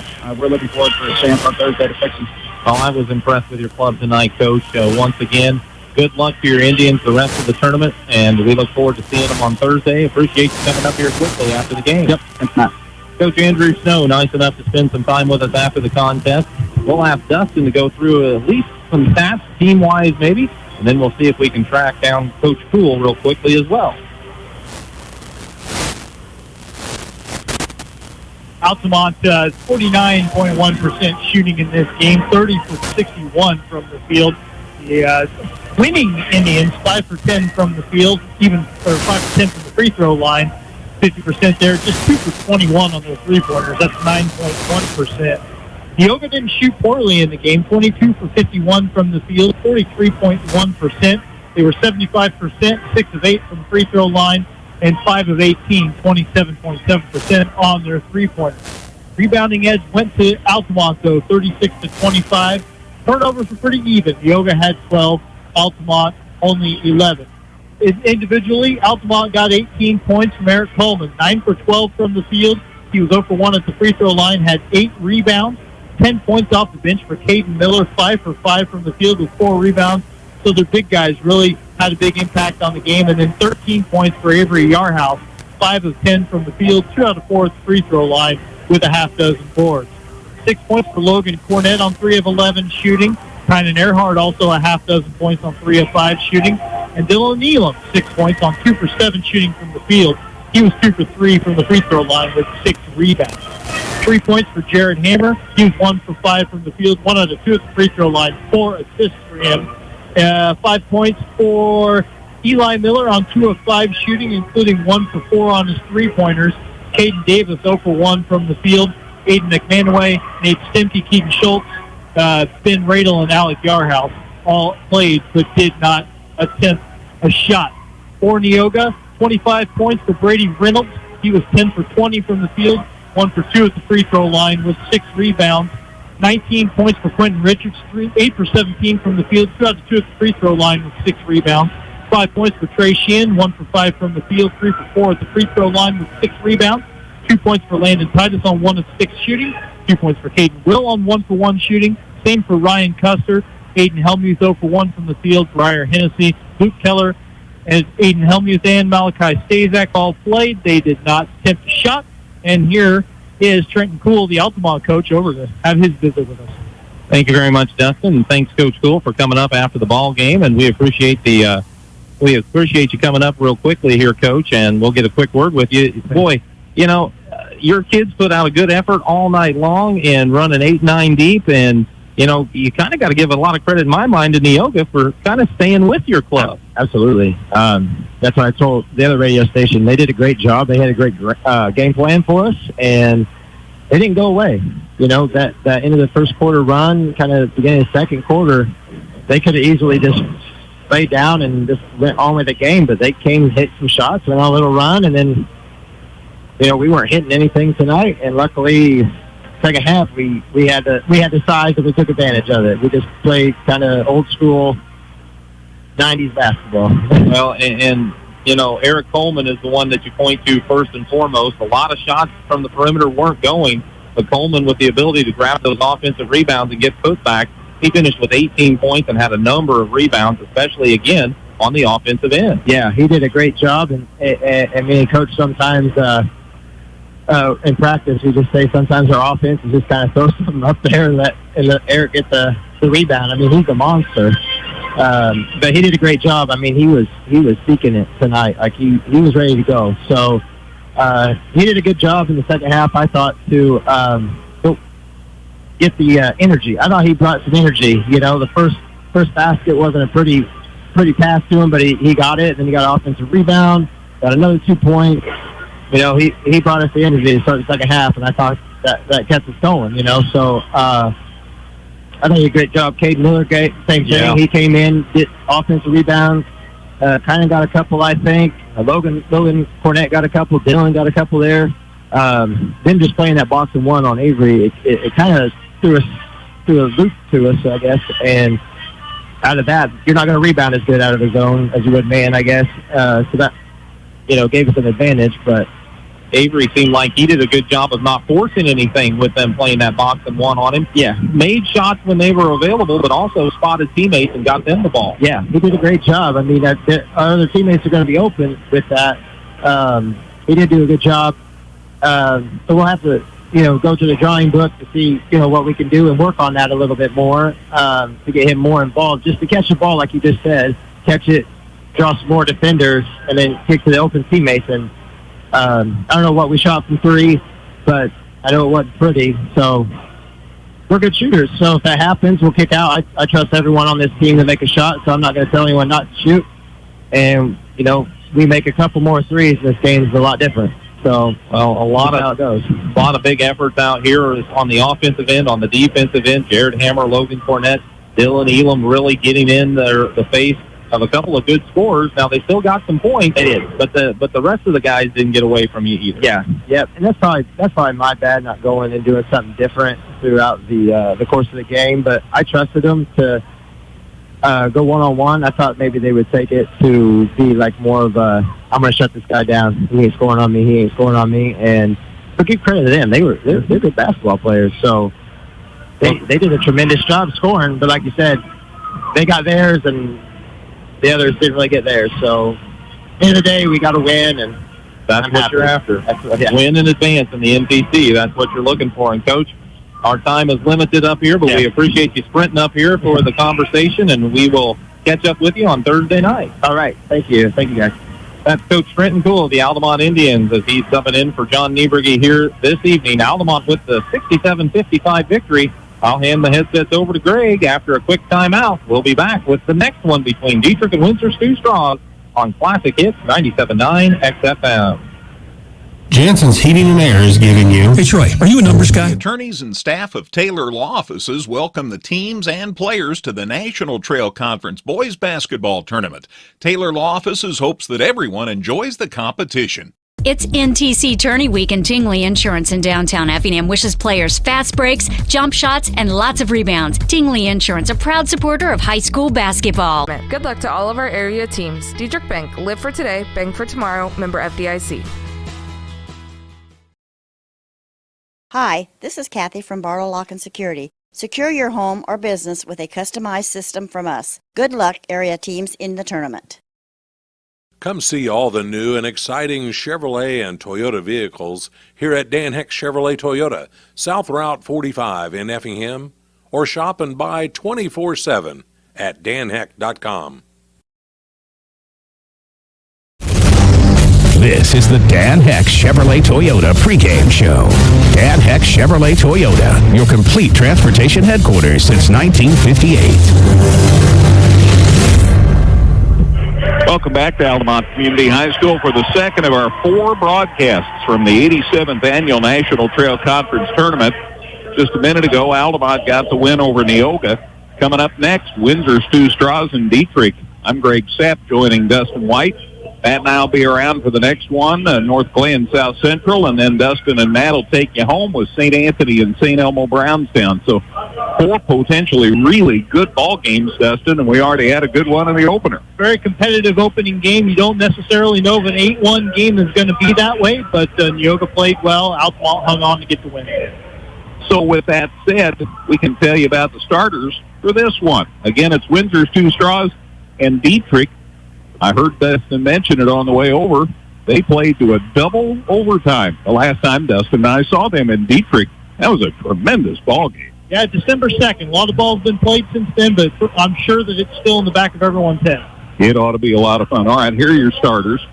that we're looking forward for a chance on Thursday to fix them. Well, I was impressed with your club tonight, Coach. Once again, good luck to your Indians the rest of the tournament, and we look forward to seeing them on Thursday. Appreciate you coming up here quickly after the game. Yep, thanks, Matt. Coach Andrew Snow, nice enough to spend some time with us after the contest. We'll ask Dustin to go through at least some stats, team-wise maybe, and then we'll see if we can track down Coach Poole real quickly as well. Altamont 49.1% shooting in this game, 30 for 61 from the field. The winning Indians, 5 for 10 from the field, 5 for 10 from the free throw line, 50% there, just 2 for 21 on their three-pointers. That's 9.1%. Neoga didn't shoot poorly in the game, 22 for 51 from the field, 43.1%. They were 75%, 6 of 8 from the free throw line, and 5 of 18, 27.7% on their three-pointers. Rebounding edge went to Altamont, though, 36 to 25. Turnovers were pretty even. Neoga had 12, Altamont only 11. Individually, Altamont got 18 points from Eric Coleman, 9 for 12 from the field. He was 0 for 1 at the free throw line, had 8 rebounds, 10 points off the bench for Caden Miller, 5 for 5 from the field with 4 rebounds. So their big guys really had a big impact on the game. And then 13 points for Avery Yarhouse, 5 of 10 from the field, 2 out of 4 at the free throw line with a half dozen boards. 6 points for Logan Cornett on 3 of 11 shooting. Kynan Earhart also a half dozen points on 3 of 5 shooting. And Dylan Neelam, 6 points on 2 for 7 shooting from the field. He was 2 for 3 from the free throw line with 6 rebounds. 3 points for Jared Hammer. He was 1 for 5 from the field, 1 out of 2 at the free throw line, 4 assists for him. 5 points for Eli Miller on 2 of 5 shooting, including 1 for 4 on his three-pointers. Caden Davis 0 for 1 from the field. Aiden McManaway, Nate Stemke, Keaton Schultz, Ben Radel, and Alec Yarhouse all played but did not attempt a shot. For Neoga, 25 points for Brady Reynolds. He was 10 for 20 from the field, 1 for 2 at the free throw line with 6 rebounds. 19 points for Quentin Richards, 8 for 17 from the field, 2 out of 2 at the free throw line with 6 rebounds. 5 points for Trey Sheehan, 1 for 5 from the field, 3 for 4 at the free throw line with 6 rebounds. 2 points for Landon Titus on 1 of 6 shooting. 2 points for Caden Will on 1 for 1 shooting. Same for Ryan Custer. Aiden Helmuth 0 for 1 from the field. Briar Hennessy, Luke Keller, and Aiden Helmuth and Malachi Stazak all played. They did not attempt a shot. And here is Trenton Cool, the Altamont coach, over to have his visit with us. Thank you very much, Dustin, and thanks, Coach Cool, for coming up after the ball game. And we appreciate you coming up real quickly here, Coach. And we'll get a quick word with you. Boy, you know, your kids put out a good effort all night long and running 8-9 deep, and you know, you kind of got to give a lot of credit in my mind to Neoga for kind of staying with your club. Absolutely. That's what I told the other radio station. They did a great job. They had a great game plan for us, and they didn't go away. You know, that end of the first quarter run, kind of beginning of the second quarter, they could have easily just laid down and just went on with the game, but they came, hit some shots, went on a little run, and then, you know, we weren't hitting anything tonight, and luckily second half, we had the size and we took advantage of it. We just played kind of old school 90s basketball. Well, and you know, Eric Coleman is the one that you point to first and foremost. A lot of shots from the perimeter weren't going, but Coleman, with the ability to grab those offensive rebounds and get putbacks, he finished with 18 points and had a number of rebounds, especially, again, on the offensive end. Yeah, he did a great job, and me and Coach sometimes in practice, we just say sometimes our offense is just kind of throw something up there and let Eric get the rebound. I mean, he's a monster. But he did a great job. I mean, he was seeking it tonight. Like, he was ready to go. So he did a good job in the second half, I thought, to get the energy. I thought he brought some energy. You know, the first basket wasn't a pretty pass to him, but he got it, and then he got an offensive rebound, got another 2 points. You know, he brought us the energy to start the second half, and I thought that kept us going, you know. So I thought he did a great job. Caden Miller, same thing. Yeah. He came in, did offensive rebounds, kind of got a couple, I think. Logan Cornett got a couple. Dylan got a couple there. Then just playing that box and one on Avery, it kind of threw a loop to us, I guess. And out of that, you're not going to rebound as good out of the zone as you would man, I guess. So that, you know, gave us an advantage. But Avery seemed like he did a good job of not forcing anything with them playing that box and one on him. Yeah. Made shots when they were available, but also spotted teammates and got them the ball. Yeah, he did a great job. I mean, our other teammates are going to be open with that. He did do a good job. So we'll have to, go to the drawing book to see, what we can do and work on that a little bit more to get him more involved. Just to catch the ball, like you just said, catch it, draw some more defenders, and then kick to the open teammates. And I don't know what we shot from three, but I know it wasn't pretty. So we're good shooters. So if that happens, we'll kick out. I trust everyone on this team to make a shot, so I'm not going to tell anyone not to shoot. And, we make a couple more threes, this game's a lot different. So, well, a lot of big efforts out here is on the offensive end, on the defensive end. Jared Hammer, Logan Cornett, Dylan Elam really getting in the face of a couple of good scorers. Now they still got some points, they did, but the rest of the guys didn't get away from you either. Yeah, yep, and that's probably my bad, not going and doing something different throughout the course of the game. But I trusted them to go one-on-one. I thought maybe they would take it to be like more of a, I'm going to shut this guy down. He ain't scoring on me. And but give credit to them. They're good basketball players. So they did a tremendous job scoring. But like you said, they got theirs and the others didn't really get theirs. So at the end of the day, we got to win. And that's what you're after. Win in advance in the NTC. That's what you're looking for. And, Coach, our time is limited up here, but we appreciate you sprinting up here for the conversation, and we will catch up with you on Thursday night. All right. Thank you. Thank you, guys. That's Coach Trenton Cool of the Altamont Indians as he's subbing in for John Nieberge here this evening. Altamont with the 67-55 victory. I'll hand the headsets over to Greg after a quick timeout. We'll be back with the next one between Dieterich and Windsor Stu Straws on Classic Hits 97.9 XFM. Jansen's Heating and Air is giving you... Hey, Troy, are you a numbers guy? Attorneys and staff of Taylor Law Offices welcome the teams and players to the National Trail Conference Boys Basketball Tournament. Taylor Law Offices hopes that everyone enjoys the competition. It's NTC Tourney Week, and Tingley Insurance in downtown Effingham wishes players fast breaks, jump shots, and lots of rebounds. Tingley Insurance, a proud supporter of high school basketball. Good luck to all of our area teams. Dieterich Bank, live for today, bank for tomorrow, member FDIC. Hi, this is Kathy from Barlow Lock and Security. Secure your home or business with a customized system from us. Good luck, area teams, in the tournament. Come see all the new and exciting Chevrolet and Toyota vehicles here at Dan Heck Chevrolet Toyota, South Route 45 in Effingham, or shop and buy 24/7 at danheck.com. This is the Dan Heck Chevrolet Toyota pregame show. Dan Heck Chevrolet Toyota, your complete transportation headquarters since 1958. Welcome back to Altamont Community High School for the second of our 4 broadcasts from the 87th Annual National Trail Conference Tournament. Just a minute ago, Altamont got the win over Neoga. Coming up next, Windsor, Stu Straws, and Dieterich. I'm Greg Sepp, joining Dustin White. Matt and I will be around for the next one, North Clay and South Central, and then Dustin and Matt will take you home with St. Anthony and St. Elmo Brownstown. So 4 potentially really good ball games, Dustin, and we already had a good one in the opener. Very competitive opening game. You don't necessarily know if an 8-1 game is going to be that way, but Neoga played well. Altamont hung on to get the win. So with that said, we can tell you about the starters for this one. Again, it's Windsor, Stu Straws, and Dieterich. I heard Dustin mention it on the way over. They played to a double overtime the last time Dustin and I saw them in Dieterich. That was a tremendous ball game. Yeah, December 2nd. A lot of balls been played since then, but I'm sure that it's still in the back of everyone's head. It ought to be a lot of fun. All right, here are your starters.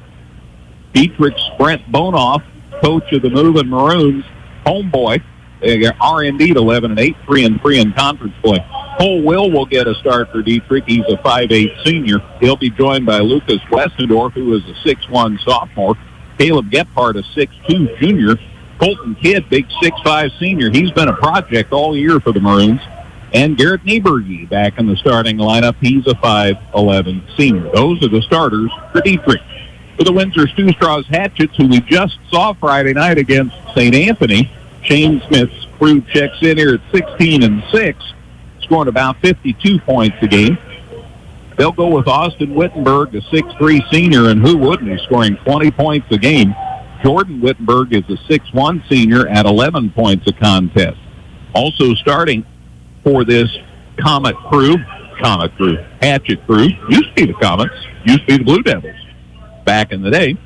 Dieterich's Brent Bonoff, coach of the Moving Maroons, homeboy. They are indeed 11-8, 3-3 in conference play. Cole Will get a start for Dieterich. He's a 5'8 senior. He'll be joined by Lucas Westendorf, who is a 6'1 sophomore. Caleb Gephardt, a 6'2 junior. Colton Kidd, big 6'5 senior. He's been a project all year for the Maroons. And Garrett Nieberge back in the starting lineup. He's a 5'11 senior. Those are the starters for Dieterich. For the Windsor Stu Straws Hatchets, who we just saw Friday night against St. Anthony, Shane Smith's crew checks in here at 16-6, scoring about 52 points a game. They'll go with Austin Wittenberg, a 6'3 senior, and who wouldn't? He's scoring 20 points a game. Jordan Wittenberg is a 6'1 senior at 11 points a contest. Also starting for this Hatchet crew, used to be the Comets, used to be the Blue Devils back in the day.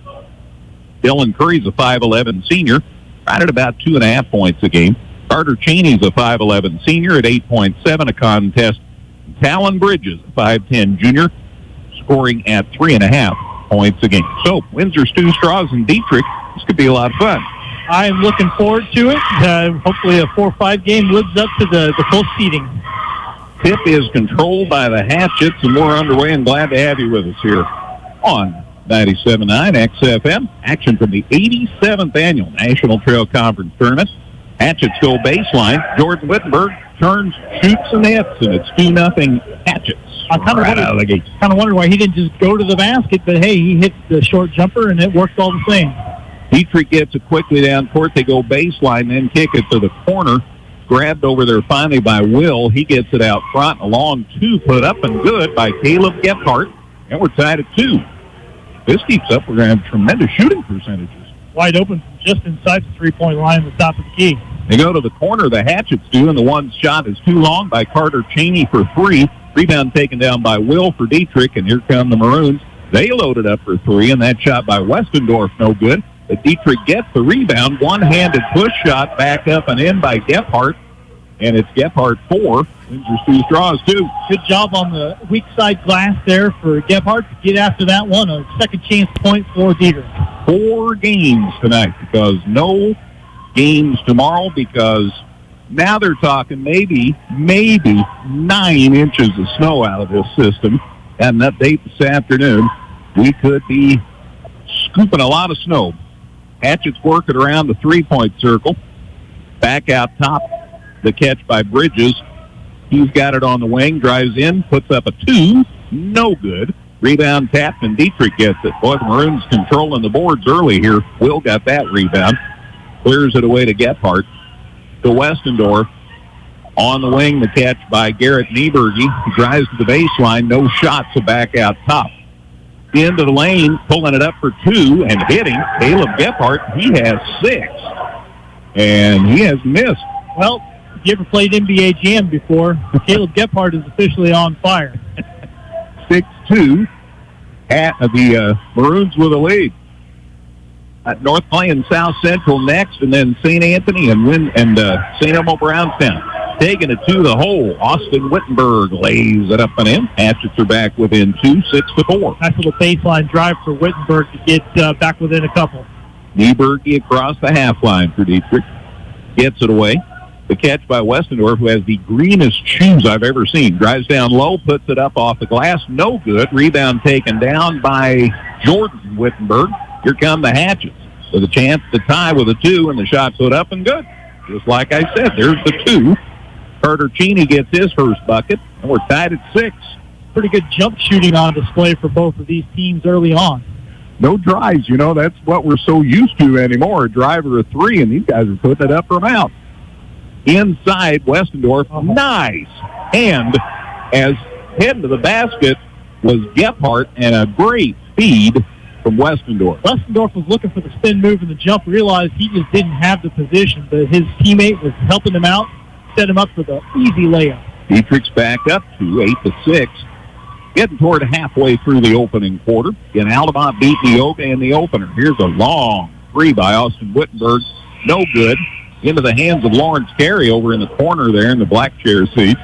Dylan Curry's a 5'11 senior, right at about 2.5 points a game. Carter Cheney's a 5'11 senior at 8.7 a contest. Talon Bridges, a 5'10 junior, scoring at 3.5 points a game. So, Windsor, Stew Straws, and Dieterich, this could be a lot of fun. I am looking forward to it. Hopefully a 4-5 game lives up to the full seeding. Tip is controlled by the Hatchets, and we're underway, and glad to have you with us here on 97.9 XFM. Action from the 87th Annual National Trail Conference Tournament. Hatchets go baseline. Jordan Wittenberg turns, shoots, and hits, and it's 2-0 Hatchets. I kind of wondered why he didn't just go to the basket, but hey, he hit the short jumper, and it worked all the same. Dietrich gets it quickly down court. They go baseline, then kick it to the corner. Grabbed over there finally by Will. He gets it out front. A long two put up and good by Caleb Gephardt. And we're tied at 2. This keeps up. We're going to have tremendous shooting percentages. Wide open from just inside the three-point line at the top of the key. They go to the corner. The Hatchets do, and the one shot is too long by Carter Cheney for 3. Rebound taken down by Will for Dietrich, and here come the Maroons. They loaded up for 3, and that shot by Westendorf no good. But Dietrich gets the rebound. One-handed push shot back up and in by Gephardt. And it's Gephardt 4. Windsor Stew Straws 2. Good job on the weak side glass there for Gephardt to get after that one. A second chance point for Dietrich. 4 games tonight because no games tomorrow because now they're talking maybe 9 inches of snow out of this system. And an update this afternoon, we could be scooping a lot of snow. Hatchets working around the three-point circle. Back out top, the catch by Bridges. He's got it on the wing, drives in, puts up a 2. No good. Rebound tapped, and Dietrich gets it. Boy, the Maroons controlling the boards early here. Will got that rebound. Clears it away to Gephardt. To Westendorf. On the wing, the catch by Garrett Nieberge. He drives to the baseline. No shots, so back out top. Into the lane, pulling it up for 2 and hitting. Caleb Gephardt, he has 6. And he has missed. Well, if you ever played NBA Jam before, Caleb Gephardt is officially on fire. 6-2 at the Maroons with a lead. North playing South Central next, and then St. Anthony and St. Elmo Brownstown. Taking it to the hole. Austin Wittenberg lays it up and in. Hatchets are back within 2, 6-4. Nice little baseline drive for Wittenberg to get back within a couple. Nieberge across the half line for Dietrich. Gets it away. The catch by Westendorf, who has the greenest shoes I've ever seen. Drives down low, puts it up off the glass. No good. Rebound taken down by Jordan Wittenberg. Here come the Hatchets with a chance to tie with a 2, and the shot put up and good. Just like I said, there's the 2. Carter Cheney gets his first bucket, and we're tied at 6. Pretty good jump shooting on display for both of these teams early on. No drives, that's what we're so used to anymore, a drive or a 3, and these guys are putting it up from out. Inside, Westendorf, nice hand as heading to the basket was Gephardt, and a great feed from Westendorf. Westendorf was looking for the spin move and the jump, realized he just didn't have the position, but his teammate was helping him out, set him up for the easy layup. Dietrich's back up to 8-6. Getting toward halfway through the opening quarter. And Altamont beat Neoga in the opener. Here's a long 3 by Austin Wittenberg. No good. Into the hands of Lawrence Carey over in the corner there in the black chair seat.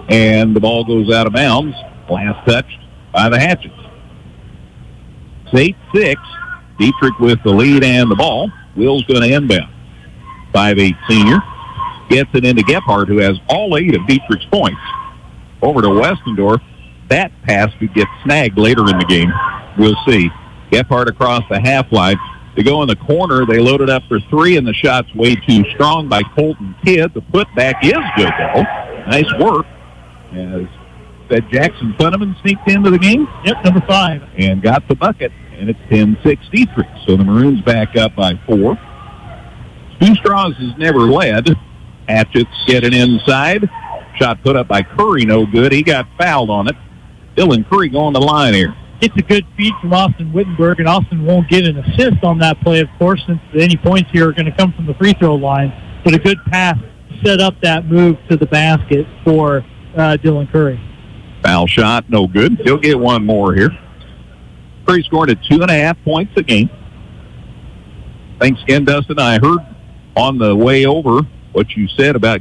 And the ball goes out of bounds. Last touched by the Hatchets. It's 8-6. Dietrich with the lead and the ball. Will's going to inbound. 5'8" senior. Gets it into Gephardt, who has all 8 of Dietrich's points. Over to Westendorf. That pass could get snagged later in the game. We'll see. Gephardt across the half line. They go in the corner. They load it up for 3, and the shot's way too strong by Colton Kidd. The putback is good, though. Nice work. As that Jackson Funneman sneaked into the game. Yep, number 5. And got the bucket, and it's 10-6 Dietrich. So the Maroons back up by 4. Stew Straws has never led. Hatchets get it inside. Shot put up by Curry, no good. He got fouled on it. Dylan Curry going to the line here. gets a good feed from Austin Wittenberg, and Austin won't get an assist on that play, of course, since any points here are going to come from the free throw line. But a good pass set up that move to the basket for Dylan Curry. Foul shot, no good. He'll get one more here. Curry scored at 2.5 points a game. Thanks again, Dustin. I heard on the way over what you said about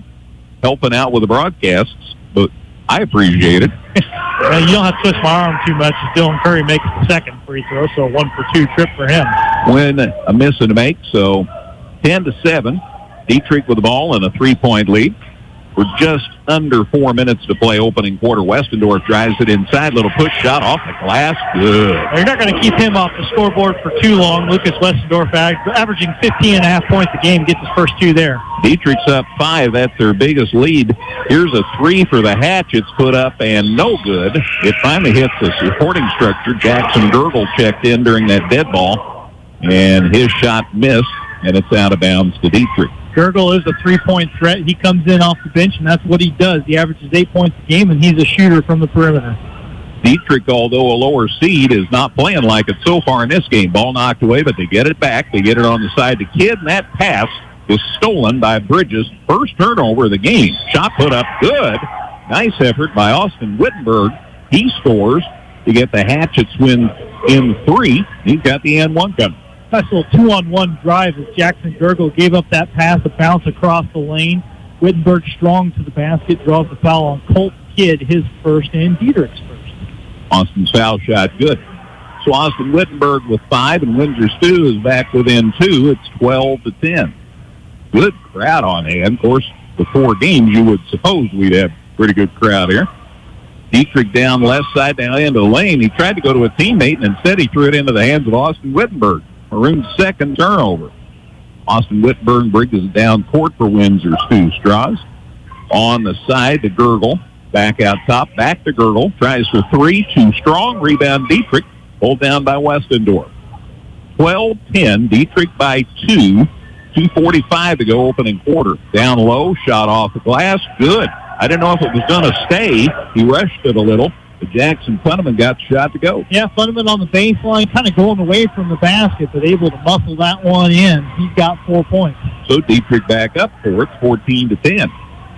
helping out with the broadcasts, but I appreciate it. You don't have to twist my arm too much as Dylan Curry makes the second free throw, so 1-for-2 trip for him. When a miss and a make, so 10-7. Dieterich with the ball and a 3-point lead. We're just under 4 minutes to play opening quarter. Westendorf drives it inside. Little push shot off the glass. Good. You're not going to keep him off the scoreboard for too long. Lucas Westendorf averaging 15.5 points a game, gets his first 2 there. Dietrich's up 5. That's their biggest lead. Here's a 3 for the Hatchets put up and no good. It finally hits the supporting structure. Jackson Gergel checked in during that dead ball, and his shot missed, and it's out of bounds to Dieterich. Gergel is a 3-point threat. He comes in off the bench, and that's what he does. He averages 8 points a game, and he's a shooter from the perimeter. Dieterich, although a lower seed, is not playing like it so far in this game. Ball knocked away, but they get it back. They get it on the side to Kidd, and that pass is stolen by Bridges. First turnover of the game. Shot put up good. Nice effort by Austin Wittenberg. He scores to get the Hatchets win in 3. He's got the N1 coming. Nice little 2-on-1 drive as Jackson Gergel gave up that pass, a bounce across the lane. Wittenberg strong to the basket, draws the foul on Colt Kidd, his first, and Dieterich's first. Austin's foul shot, good. So Austin Wittenberg with 5, and Windsor Stew is back within 2. It's 12-10. Good crowd on hand. Of course, the 4 games, you would suppose we'd have a pretty good crowd here. Dieterich down left side, down into the lane. He tried to go to a teammate, and instead he threw it into the hands of Austin Wittenberg. Maroon's second turnover. Austin Wittenberg brings it down court for Windsor Stew Straws. On the side to Gergel. Back out top, back to Gergel. Tries for 3, too strong. Rebound Dieterich. Pulled down by Westendorf. 12-10, Dieterich by 2. 2:45 to go opening quarter. Down low, shot off the glass. Good. I didn't know if it was going to stay. He rushed it a little. But Jackson Funneman got the shot to go. Yeah, Funneman on the baseline, kind of going away from the basket, but able to muscle that one in. He's got 4 points. So Dieterich back up for it, 14-10.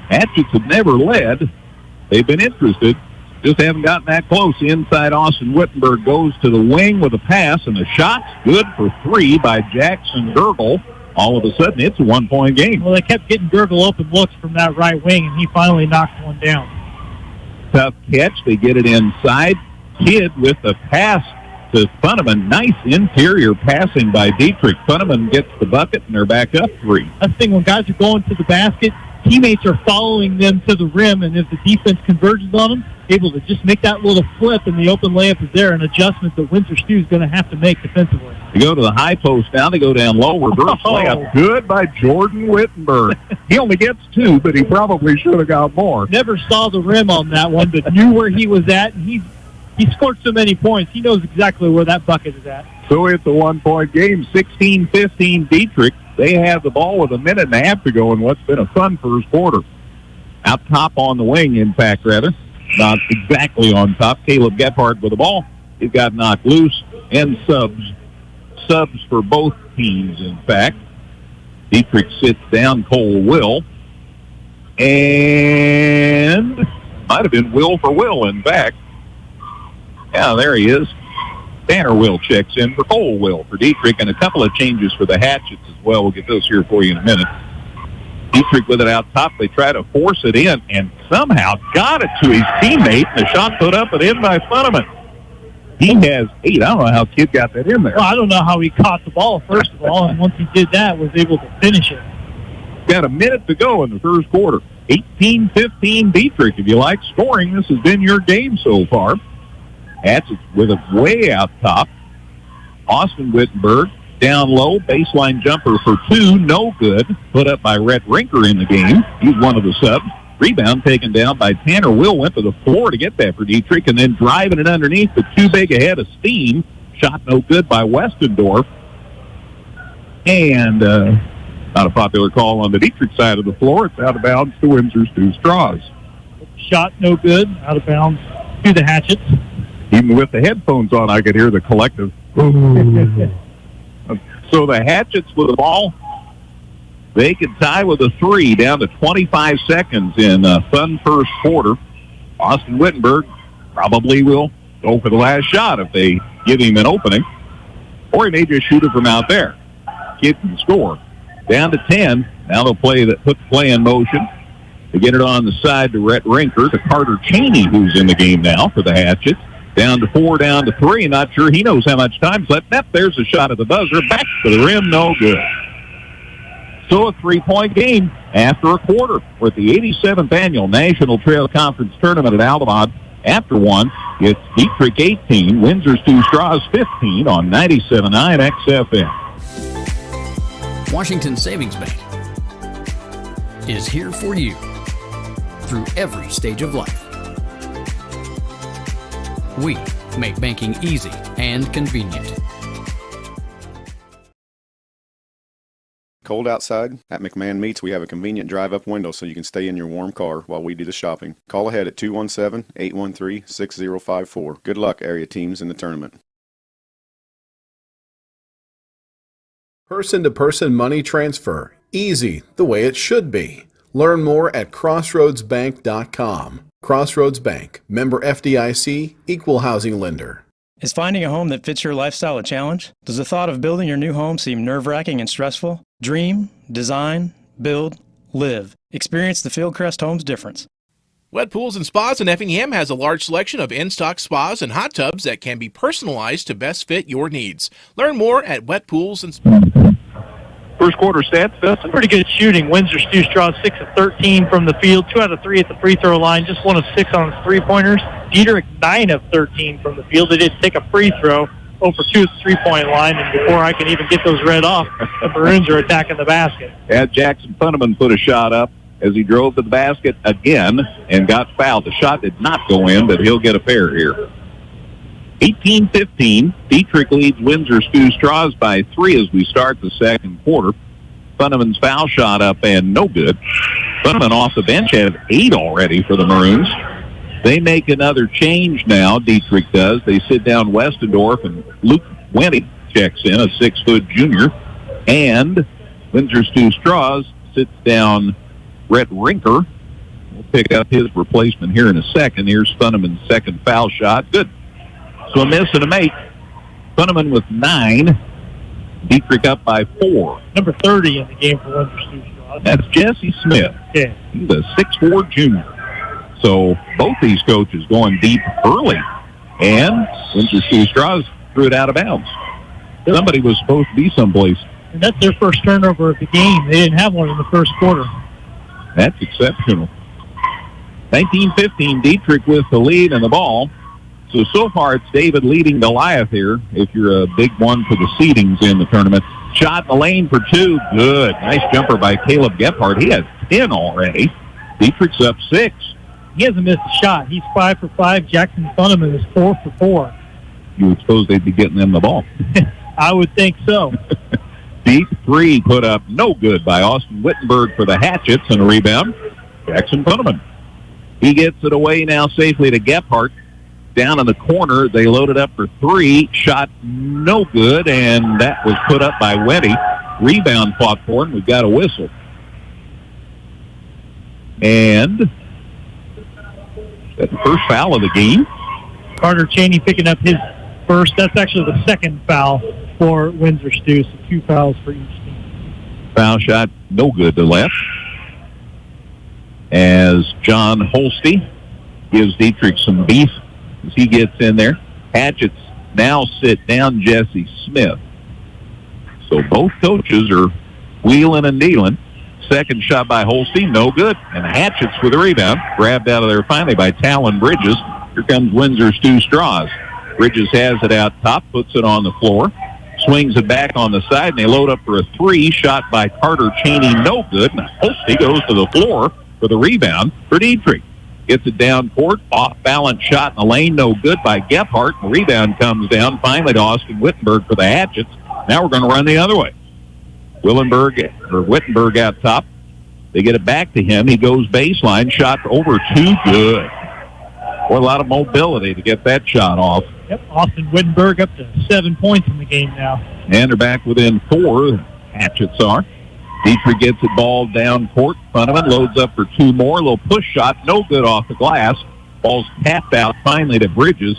Hatchets have never led. They've been interested. Just haven't gotten that close. Inside, Austin Wittenberg goes to the wing with a pass, and the shot's good for 3 by Jackson Gergel. All of a sudden, it's a 1-point game. Well, they kept getting Gergel open looks from that right wing, and he finally knocked one down. Tough catch. They get it inside. Kidd with the pass to Funneman. Nice interior passing by Dieterich. Funneman gets the bucket, and they're back up 3. That's the thing. When guys are going to the basket, teammates are following them to the rim, and if the defense converges on them, able to just make that little flip, and the open layup is there, an adjustment that Windsor Stew is going to have to make defensively. They go to the high post now. They go down low. Reverse layup. Good by Jordan Wittenberg. He only gets 2, but he probably should have got more. Never saw the rim on that one, but knew where he was at, and he scored so many points. He knows exactly where that bucket is at. So it's a 1-point game, 16-15 Dieterich. They have the ball with a minute and a half to go in what's been a fun first quarter. Out top on the wing, in fact, rather. Not exactly on top. Caleb Gephardt with the ball. He got knocked loose, and subs for both teams, in fact. Dieterich sits down, Cole Will. And might have been Will for Will, in fact. Yeah, there he is. Tanner Will checks in for Cole Will for Dieterich, and a couple of changes for the Hatchets as well. We'll get those here for you in a minute. Dieterich with it out top. They try to force it in and somehow got it to his teammate. The shot put up and in by Funneman. He has 8. I don't know how Kidd got that in there. Well, I don't know how he caught the ball, first of all, and once he did that, was able to finish it. Got a minute to go in the first quarter. 18-15 Dieterich. If you like scoring, this has been your game so far. Hatchets with it way out top. Austin Wittenberg down low. Baseline jumper for 2. No good. Put up by Rhett Rinker in the game. He's one of the subs. Rebound taken down by Tanner Will. Went to the floor to get that for Dieterich, and then driving it underneath, but too big ahead of steam. Shot no good by Westendorf. And not a popular call on the Dieterich side of the floor. It's out of bounds to Windsor Stew Straws. Shot no good. Out of bounds to the Hatchets. Even with the headphones on, I could hear the collective. So the Hatchets with the ball, they could tie with a 3 down to 25 seconds in fun first quarter. Austin Wittenberg probably will go for the last shot if they give him an opening, or he may just shoot it from out there. Kid can score. Down to 10. Now they'll put the play in motion. They get it on the side to Rhett Rinker, to Carter Cheney, who's in the game now for the Hatchets. Down to 4, down to 3. Not sure he knows how much time's left. There's a shot at the buzzer. Back to the rim. No good. So a 3-point game after a quarter. We're at the 87th Annual National Trail Conference Tournament at Altamont. After one, it's Dieterich 18, Windsor Stew Straws 15 on 97.9 XFM. Washington Savings Bank is here for you through every stage of life. We make banking easy and convenient. Cold outside? At McMahon Meats, we have a convenient drive-up window so you can stay in your warm car while we do the shopping. Call ahead at 217-813-6054. Good luck, area teams, in the tournament. Person-to-person money transfer. Easy, the way it should be. Learn more at crossroadsbank.com. Crossroads Bank, member FDIC, equal housing lender. Is finding a home that fits your lifestyle a challenge? Does the thought of building your new home seem nerve-wracking and stressful? Dream, design, build, live. Experience the Fieldcrest Homes difference. Wet Pools and Spas in Effingham has a large selection of in-stock spas and hot tubs that can be personalized to best fit your needs. Learn more at Wet Pools and Spas. First quarter stats, Dustin. Pretty good shooting. Windsor Stew Straws 6 of 13 from the field, 2 out of 3 at the free throw line, just 1 of 6 on his three-pointers. Dieterich 9 of 13 from the field. They did take a free throw, 0 for 2 at the three-point line, and before I can even get those read off, the Maroons are attacking the basket. Jackson Funneman put a shot up as he drove to the basket again and got fouled. The shot did not go in, but he'll get a pair here. 18-15, Dieterich leads Windsor Stew Straws by 3 as we start the second quarter. Funneman's foul shot up and no good. Funneman off the bench has 8 already for the Maroons. They make another change now, Dieterich does. They sit down Westendorf, and Luke Wenty checks in, a 6-foot junior. And Windsor Stew Straws sits down Rhett Rinker. We'll pick up his replacement here in a second. Here's Funneman's second foul shot. Good. So a miss and a make. Funneman with 9. Dieterich up by 4. Number 30 in the game for Windsor Stew Straws. That's Jesse Smith. Yeah. He's a 6'4 junior. So both these coaches going deep early. And Windsor Stew Straws threw it out of bounds. Somebody was supposed to be someplace. And that's their first turnover of the game. They didn't have one in the first quarter. That's exceptional. 19-15, Dieterich with the lead and the ball. So far it's David leading Goliath here, if you're a big one for the seedings in the tournament. Shot in the lane for 2. Good. Nice jumper by Caleb Gephardt. He has 10 already. Dietrich's up 6. He hasn't missed a shot. He's 5 for 5. Jackson Funneman is 4 for 4. You would suppose they'd be getting them the ball. I would think so. Deep 3 put up no good by Austin Wittenberg for the Hatchets, and a rebound, Jackson Funneman. He gets it away now safely to Gephardt. Down in the corner, they loaded up for 3. Shot no good, and that was put up by Wenty. Rebound fought for, and we've got a whistle. And that's the first foul of the game. Carter Cheney picking up his first. That's actually the second foul for Windsor Stew, so 2 fouls for each team. Foul shot no good to left. As John Holste gives Dieterich some beef as he gets in there. Hatchets now sit down Jesse Smith. So both coaches are wheeling and dealing. Second shot by Holstein, no good. And Hatchets with a rebound. Grabbed out of there finally by Talon Bridges. Here comes Windsor Stew Straws. Bridges has it out top, puts it on the floor. Swings it back on the side, and they load up for a 3. Shot by Carter Cheney, no good. And Holstein goes to the floor for the rebound for Dieterich. Gets it down court, off-balance shot in the lane, no good by Gephardt. The rebound comes down, finally to Austin Wittenberg for the Hatchets. Now we're going to run the other way. Wittenberg out top. They get it back to him. He goes baseline, shot over 2, good. With a lot of mobility to get that shot off. Yep, Austin Wittenberg up to 7 points in the game now. And they're back within 4. Hatchets are. Dietrich gets it ball down court. Funneman loads up for 2 more. A little push shot, no good off the glass. Ball's tapped out finally to Bridges.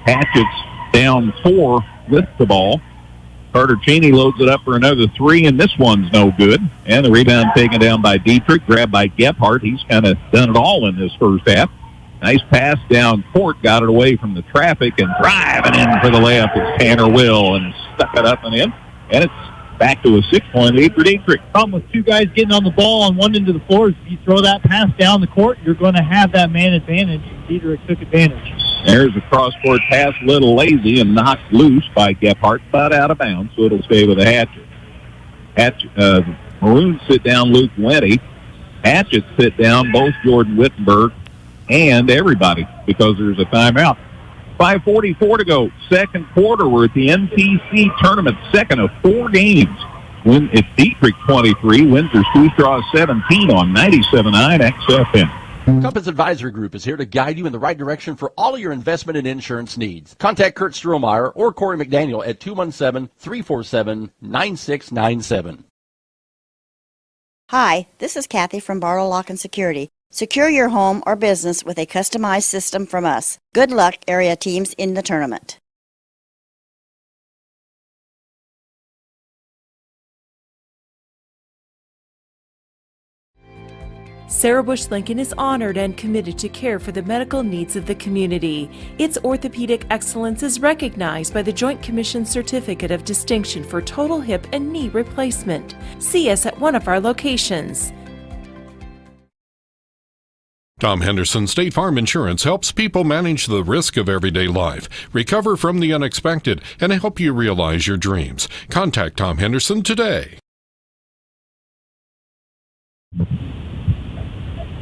Hatchets down 4 with the ball. Carter Cheney loads it up for another 3, and this one's no good. And the rebound taken down by Dietrich, grabbed by Gephardt. He's kind of done it all in this first half. Nice pass down court, got it away from the traffic, and driving in for the layup is Tanner Will, and stuck it up and in. And it's back to a 6-point lead for Dietrich. Problem with 2 guys getting on the ball on one end of the floor is if you throw that pass down the court, you're going to have that man advantage. Dietrich took advantage. There's a cross-court pass, a little lazy and knocked loose by Gephardt, but out of bounds, so it'll stay with the Hatchet. Maroons sit down Luke Wenty. Hatchets sit down both Jordan Wittenberg and everybody because there's a timeout. 5:44 to go. Second quarter. We're at the NTC tournament, second of 4 games. It's Dietrich 23, Windsor Sioux Straw 17 on 97.9 XFM. Compass Advisory Group is here to guide you in the right direction for all your investment and insurance needs. Contact Kurt Strohmeyer or Corey McDaniel at 217-347-9697. Hi, this is Kathy from Barlow Lock and Security. Secure your home or business with a customized system from us. Good luck, area teams in the tournament. Sarah Bush Lincoln is honored and committed to care for the medical needs of the community. Its orthopedic excellence is recognized by the Joint Commission Certificate of Distinction for Total Hip and Knee Replacement. See us at one of our locations. Tom Henderson State Farm Insurance helps people manage the risk of everyday life, recover from the unexpected, and help you realize your dreams. Contact Tom Henderson today.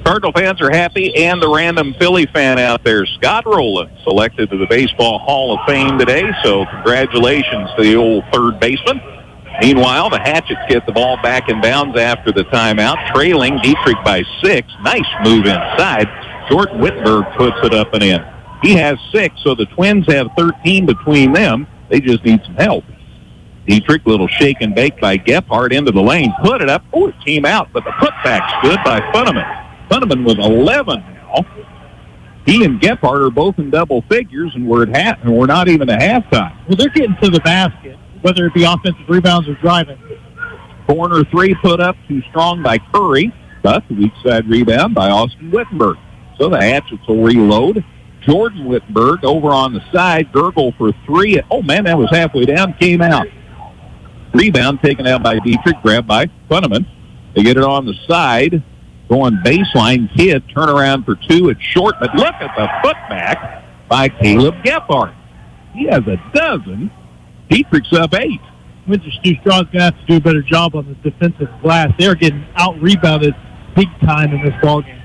Cardinal fans are happy, and the random Philly fan out there, Scott Rowland, selected to the Baseball Hall of Fame today, so congratulations to the old third baseman. Meanwhile, the Hatchets get the ball back in bounds after the timeout, trailing Dietrich by 6. Nice move inside. Jordan Whitberg puts it up and in. He has 6, so the Twins have 13 between them. They just need some help. Dietrich, little shake and bake by Gephardt into the lane. Put it up. Oh, it came out, but the putback's good by Funneman. Funneman with 11 now. He and Gephardt are both in double figures, and we're not even at halftime. Well, they're getting to the basket, whether it be offensive rebounds or driving. Corner 3 put up too strong by Curry, but the weak side rebound by Austin Wittenberg. So the Hatchets will reload. Jordan Wittenberg over on the side, Gurgle for 3. Oh, man, that was halfway down, came out. Rebound taken out by Dietrich, grabbed by Funneman. They get it on the side. Going baseline, Kidd, turn around for 2. It's short, but look at the putback by Caleb Gephardt. He has a dozen. Dietrich's up 8. Windsor Sioux Straw is going to have to do a better job on the defensive glass. They're getting out-rebounded big time in this ballgame.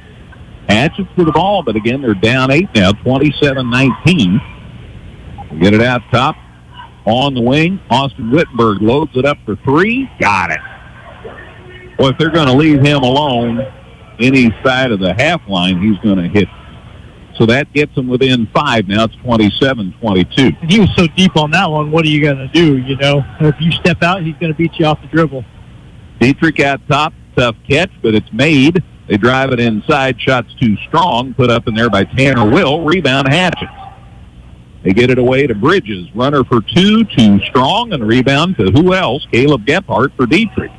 Hatchets for the ball, but again, they're down 8 now, 27-19. Get it out top. On the wing, Austin Wittenberg loads it up for 3. Got it. Well, if they're going to leave him alone any side of the half line, he's going to hit. So that gets him within 5. Now it's 27-22. And he was so deep on that one, what are you going to do, you know? If you step out, he's going to beat you off the dribble. Dietrich out top, tough catch, but it's made. They drive it inside, shots too strong, put up in there by Tanner Will, rebound Hatchets. They get it away to Bridges, runner for 2, too strong, and rebound to who else? Caleb Gephardt for Dietrich.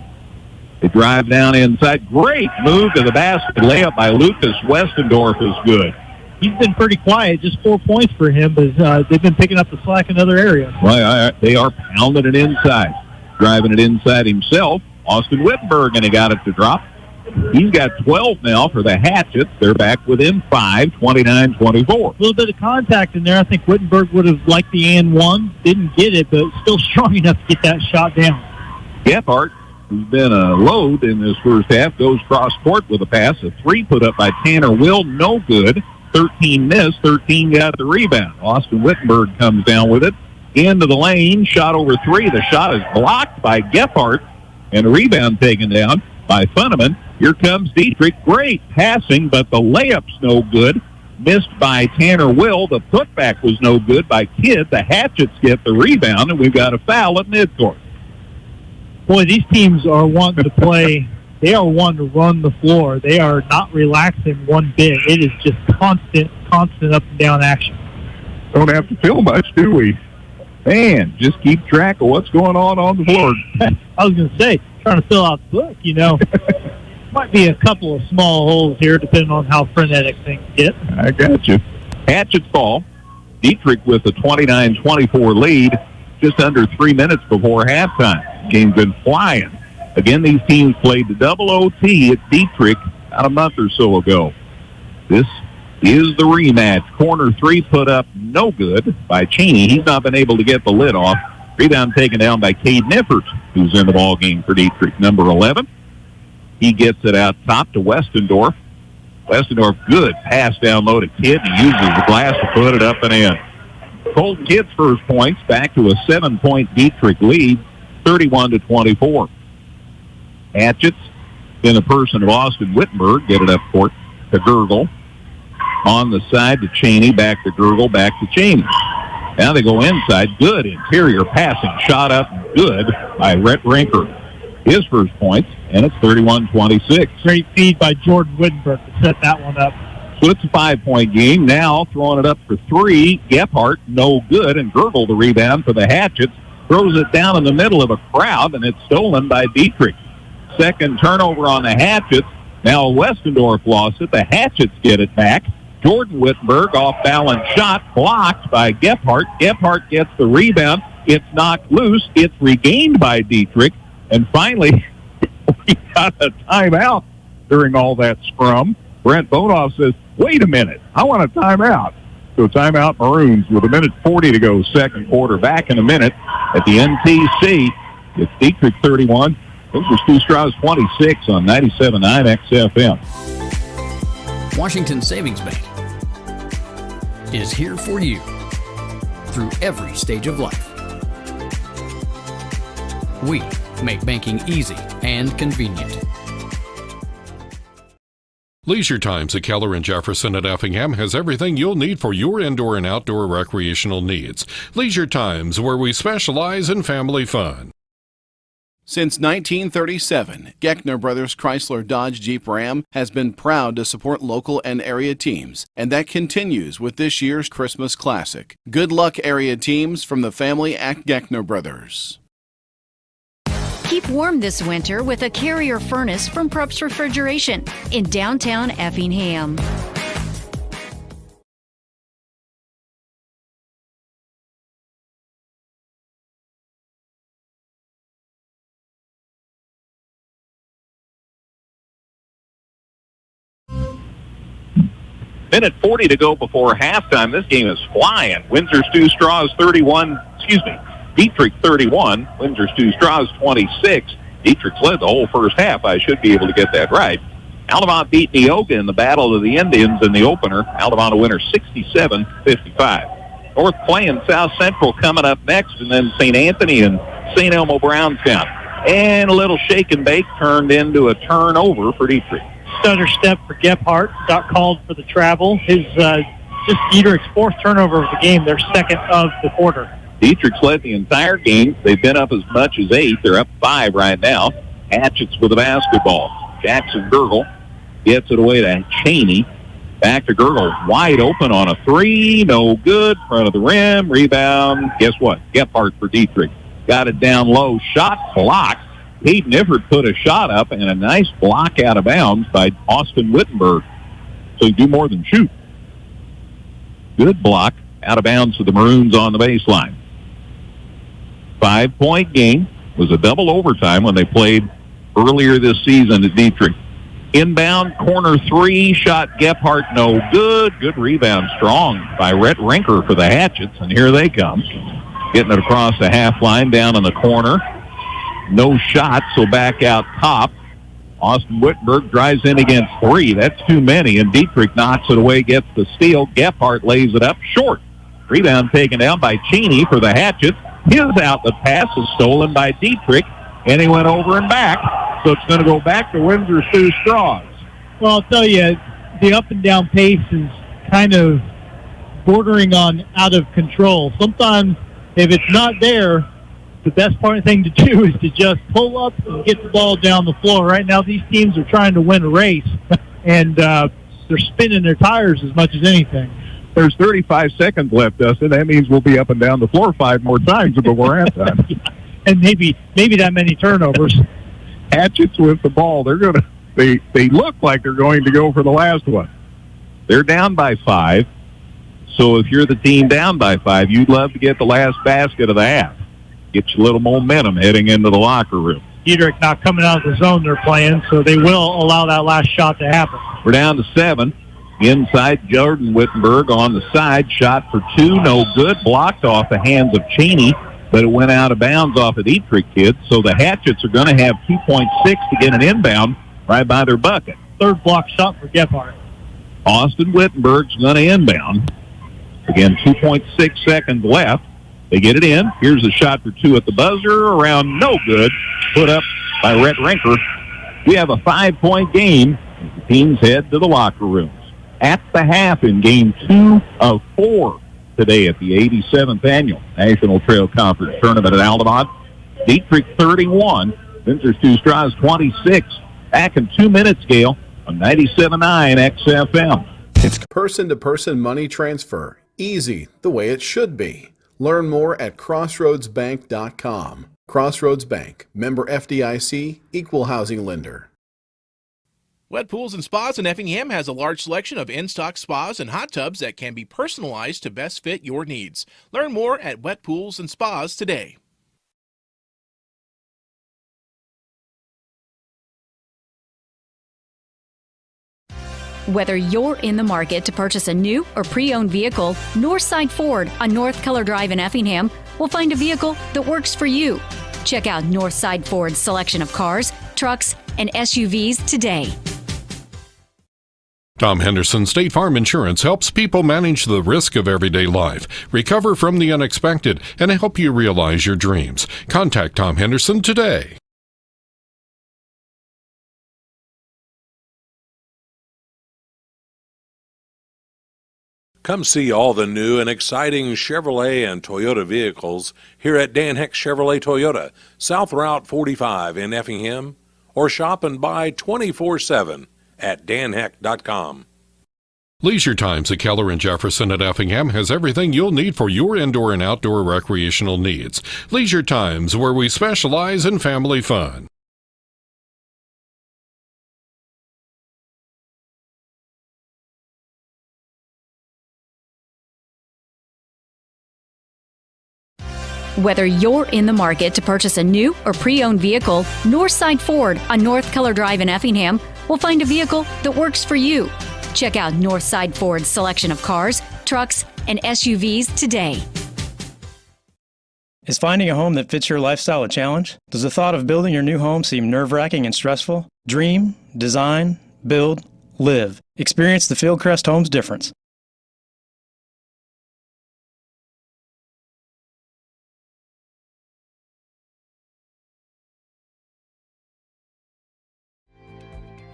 They drive down inside, great move to the basket, layup by Lucas Westendorf is good. He's been pretty quiet, just 4 points for him, but they've been picking up the slack in other areas. Well, they are pounding it inside. Driving it inside himself, Austin Wittenberg, and he got it to drop. He's got 12 now for the Hatchets. They're back within 5, 29-24. A little bit of contact in there. I think Wittenberg would have liked the and one. Didn't get it, but still strong enough to get that shot down. Gephardt, who's been a load in this first half, goes cross-court with a pass. A 3 put up by Tanner Will, no good. 13 missed, 13 got the rebound. Austin Wittenberg comes down with it. Into the lane, shot over 3. The shot is blocked by Gephardt, and a rebound taken down by Funneman. Here comes Dietrich. Great passing, but the layup's no good. missed by Tanner Will. The putback was no good by Kidd. The Hatchets get the rebound, and we've got a foul at midcourt. Boy, these teams are wanting to play. They are wanting to run the floor. They are not relaxing one bit. It is just constant up and down action. Don't have to feel much, do we? Man, just keep track of what's going on the floor. I was going to say, trying to fill out the book, you know. Might be a couple of small holes here, depending on how frenetic things get. I got you. Hatchets ball. Dieterich with a 29-24 lead, just under 3 minutes before halftime. Game's been flying. Again, these teams played the double OT at Dieterich about a month or so ago. This is the rematch. Corner three put up no good by Cheney. He's not been able to get the lid off. Rebound taken down by Cade Niffert, who's in the ball game for Dieterich, number 11. He gets it out top to Westendorf. Westendorf, good pass down low to Kidd. He uses the glass to put it up and in. Colton Kidd's first points back to a 7-point Dieterich lead, 31-24. Hatchets, in the person of Austin Wittenberg, get it up court to Gergel. On the side to Cheney, back to Gergel, back to Cheney. Now they go inside. Good interior passing. Shot up good by Rhett Rinker. His first points, and it's 31-26. Great feed by Jordan Wittenberg to set that one up. So it's a 5-point game. Now throwing it up for three. Gephardt, no good, and Gergel the rebound for the Hatchets. Throws it down in the middle of a crowd, and it's stolen by Dieterich. Second turnover on the Hatchets. Now Westendorf lost it. The Hatchets get it back. Jordan Wittenberg, off-balance shot, blocked by Gephardt. Gephardt gets the rebound. It's knocked loose. It's regained by Dieterich. And finally, we got a timeout during all that scrum. Brent Bonoff says, wait a minute, I want a timeout. So timeout Maroons with 1:40 to go, second quarter. Back in a minute at the NTC. It's Dieterich 31. Those were Stu Strauss 26 on 97.9 XFM. Washington Savings Bank is here for you through every stage of life. We make banking easy and convenient. Leisure Times at Keller and Jefferson at Effingham has everything you'll need for your indoor and outdoor recreational needs. Leisure Times, where we specialize in family fun. Since 1937, Geckner Brothers Chrysler Dodge Jeep Ram has been proud to support local and area teams, and that continues with this year's Christmas Classic. Good luck, area teams, from the family at Geckner Brothers. Keep warm this winter with a Carrier furnace from Probst Refrigeration in downtown Effingham. Minute 40 to go before halftime. This game is flying. Windsor Stu Strauss 31, Dieterich 31, Windsor Stu Strauss 26. Dietrich led the whole first half. I should be able to get that right. Altamont beat Neoga in the Battle of the Indians in the opener. Altamont a winner 67-55. North playing South Central coming up next, and then St. Anthony and St. Elmo Brownstown. And a little shake and bake turned into a turnover for Dieterich. Stutter step for Gephardt, got called for the travel. His just Dieterich's fourth turnover of the game, their second of the quarter. Dieterich's led the entire game. They've been up as much as 8. They're up 5 right now. Hatchets with the basketball. Jackson Gergel gets it away to Cheney. Back to Gergel, wide open on a 3, no good, front of the rim, rebound. Guess what? Gephardt for Dieterich. Got it down low, shot blocked. Cade Niffert put a shot up and a nice block out of bounds by Austin Wittenberg. So you do more than shoot. Good block out of bounds to the Maroons on the baseline. 5-point game. Was a double overtime when they played earlier this season at Dieterich. Inbound, corner 3, shot Gephardt, no good. Good rebound, strong by Rhett Rinker for the Hatchets, and here they come. Getting it across the half line, down in the corner. No shot, so back out top. Austin Wittenberg drives in against 3. That's too many, and Dieterich knocks it away, gets the steal. Gephardt lays it up short. Rebound taken down by Cheney for the Hatchets. His outlet pass is stolen by Dieterich, and he went over and back. So it's going to go back to Windsor Sioux Straws. Well, I'll tell you, the up and down pace is kind of bordering on out of control. Sometimes if it's not there, the best thing to do is to just pull up and get the ball down the floor. Right now, these teams are trying to win a race, and they're spinning their tires as much as anything. There's 35 seconds left, Dustin. That means we'll be up and down the floor 5 more times before halftime. And maybe that many turnovers. Hatchets with the ball. They look like they're going to go for the last one. They're down by 5. So if you're the team down by 5, you'd love to get the last basket of the half. Get you a little momentum heading into the locker room. Dieterich not coming out of the zone they're playing, so they will allow that last shot to happen. We're down to 7. Inside, Jordan Wittenberg on the side. Shot for 2, no good. Blocked off the hands of Cheney, but it went out of bounds off of Dietrich kid. So the Hatchets are going to have 2.6 to get an inbound right by their bucket. Third block shot for Gephardt. Austin Wittenberg's going to inbound. Again, 2.6 seconds left. They get it in. Here's a shot for 2 at the buzzer. Around no good. Put up by Rhett Rinker. We have a 5-point game as the teams head to the locker rooms. At the half in game 2 of 4 today at the 87th Annual National Trail Conference Tournament at Altamont. Dietrich 31, Windsor Stu Straws 26. Back in 2 minutes, Gale, on 97.9 XFM. It's person-to-person money transfer. Easy, the way it should be. Learn more at crossroadsbank.com. Crossroads Bank, member FDIC, equal housing lender. Wet Pools and Spas in Effingham has a large selection of in-stock spas and hot tubs that can be personalized to best fit your needs. Learn more at Wet Pools and Spas today. Whether you're in the market to purchase a new or pre-owned vehicle, Northside Ford on North Color Drive in Effingham will find a vehicle that works for you. Check out Northside Ford's selection of cars, trucks, and SUVs today. Tom Henderson State Farm Insurance helps people manage the risk of everyday life, recover from the unexpected, and help you realize your dreams. Contact Tom Henderson today. Come see all the new and exciting Chevrolet and Toyota vehicles here at Dan Heck Chevrolet Toyota, South Route 45 in Effingham, or shop and buy 24/7 at danheck.com. Leisure Times at Keller and Jefferson at Effingham has everything you'll need for your indoor and outdoor recreational needs. Leisure Times, where we specialize in family fun. Whether you're in the market to purchase a new or pre-owned vehicle, Northside Ford on North Color Drive in Effingham will find a vehicle that works for you. Check out Northside Ford's selection of cars, trucks, and SUVs today. Is finding a home that fits your lifestyle a challenge? Does the thought of building your new home seem nerve-wracking and stressful? Dream, design, build, live. Experience the Fieldcrest Homes difference.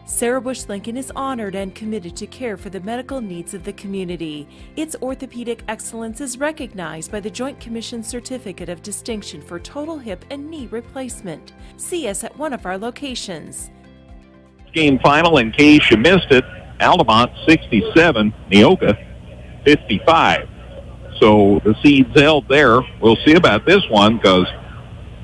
Sarah Bush Lincoln is honored and committed to care for the medical needs of the community. Its orthopedic excellence is recognized by the Joint Commission Certificate of Distinction for Total Hip and Knee Replacement. See us at one of our locations. Game final, in case you missed it, Altamont 67, Neoka 55. So the seeds held there. We'll see about this one because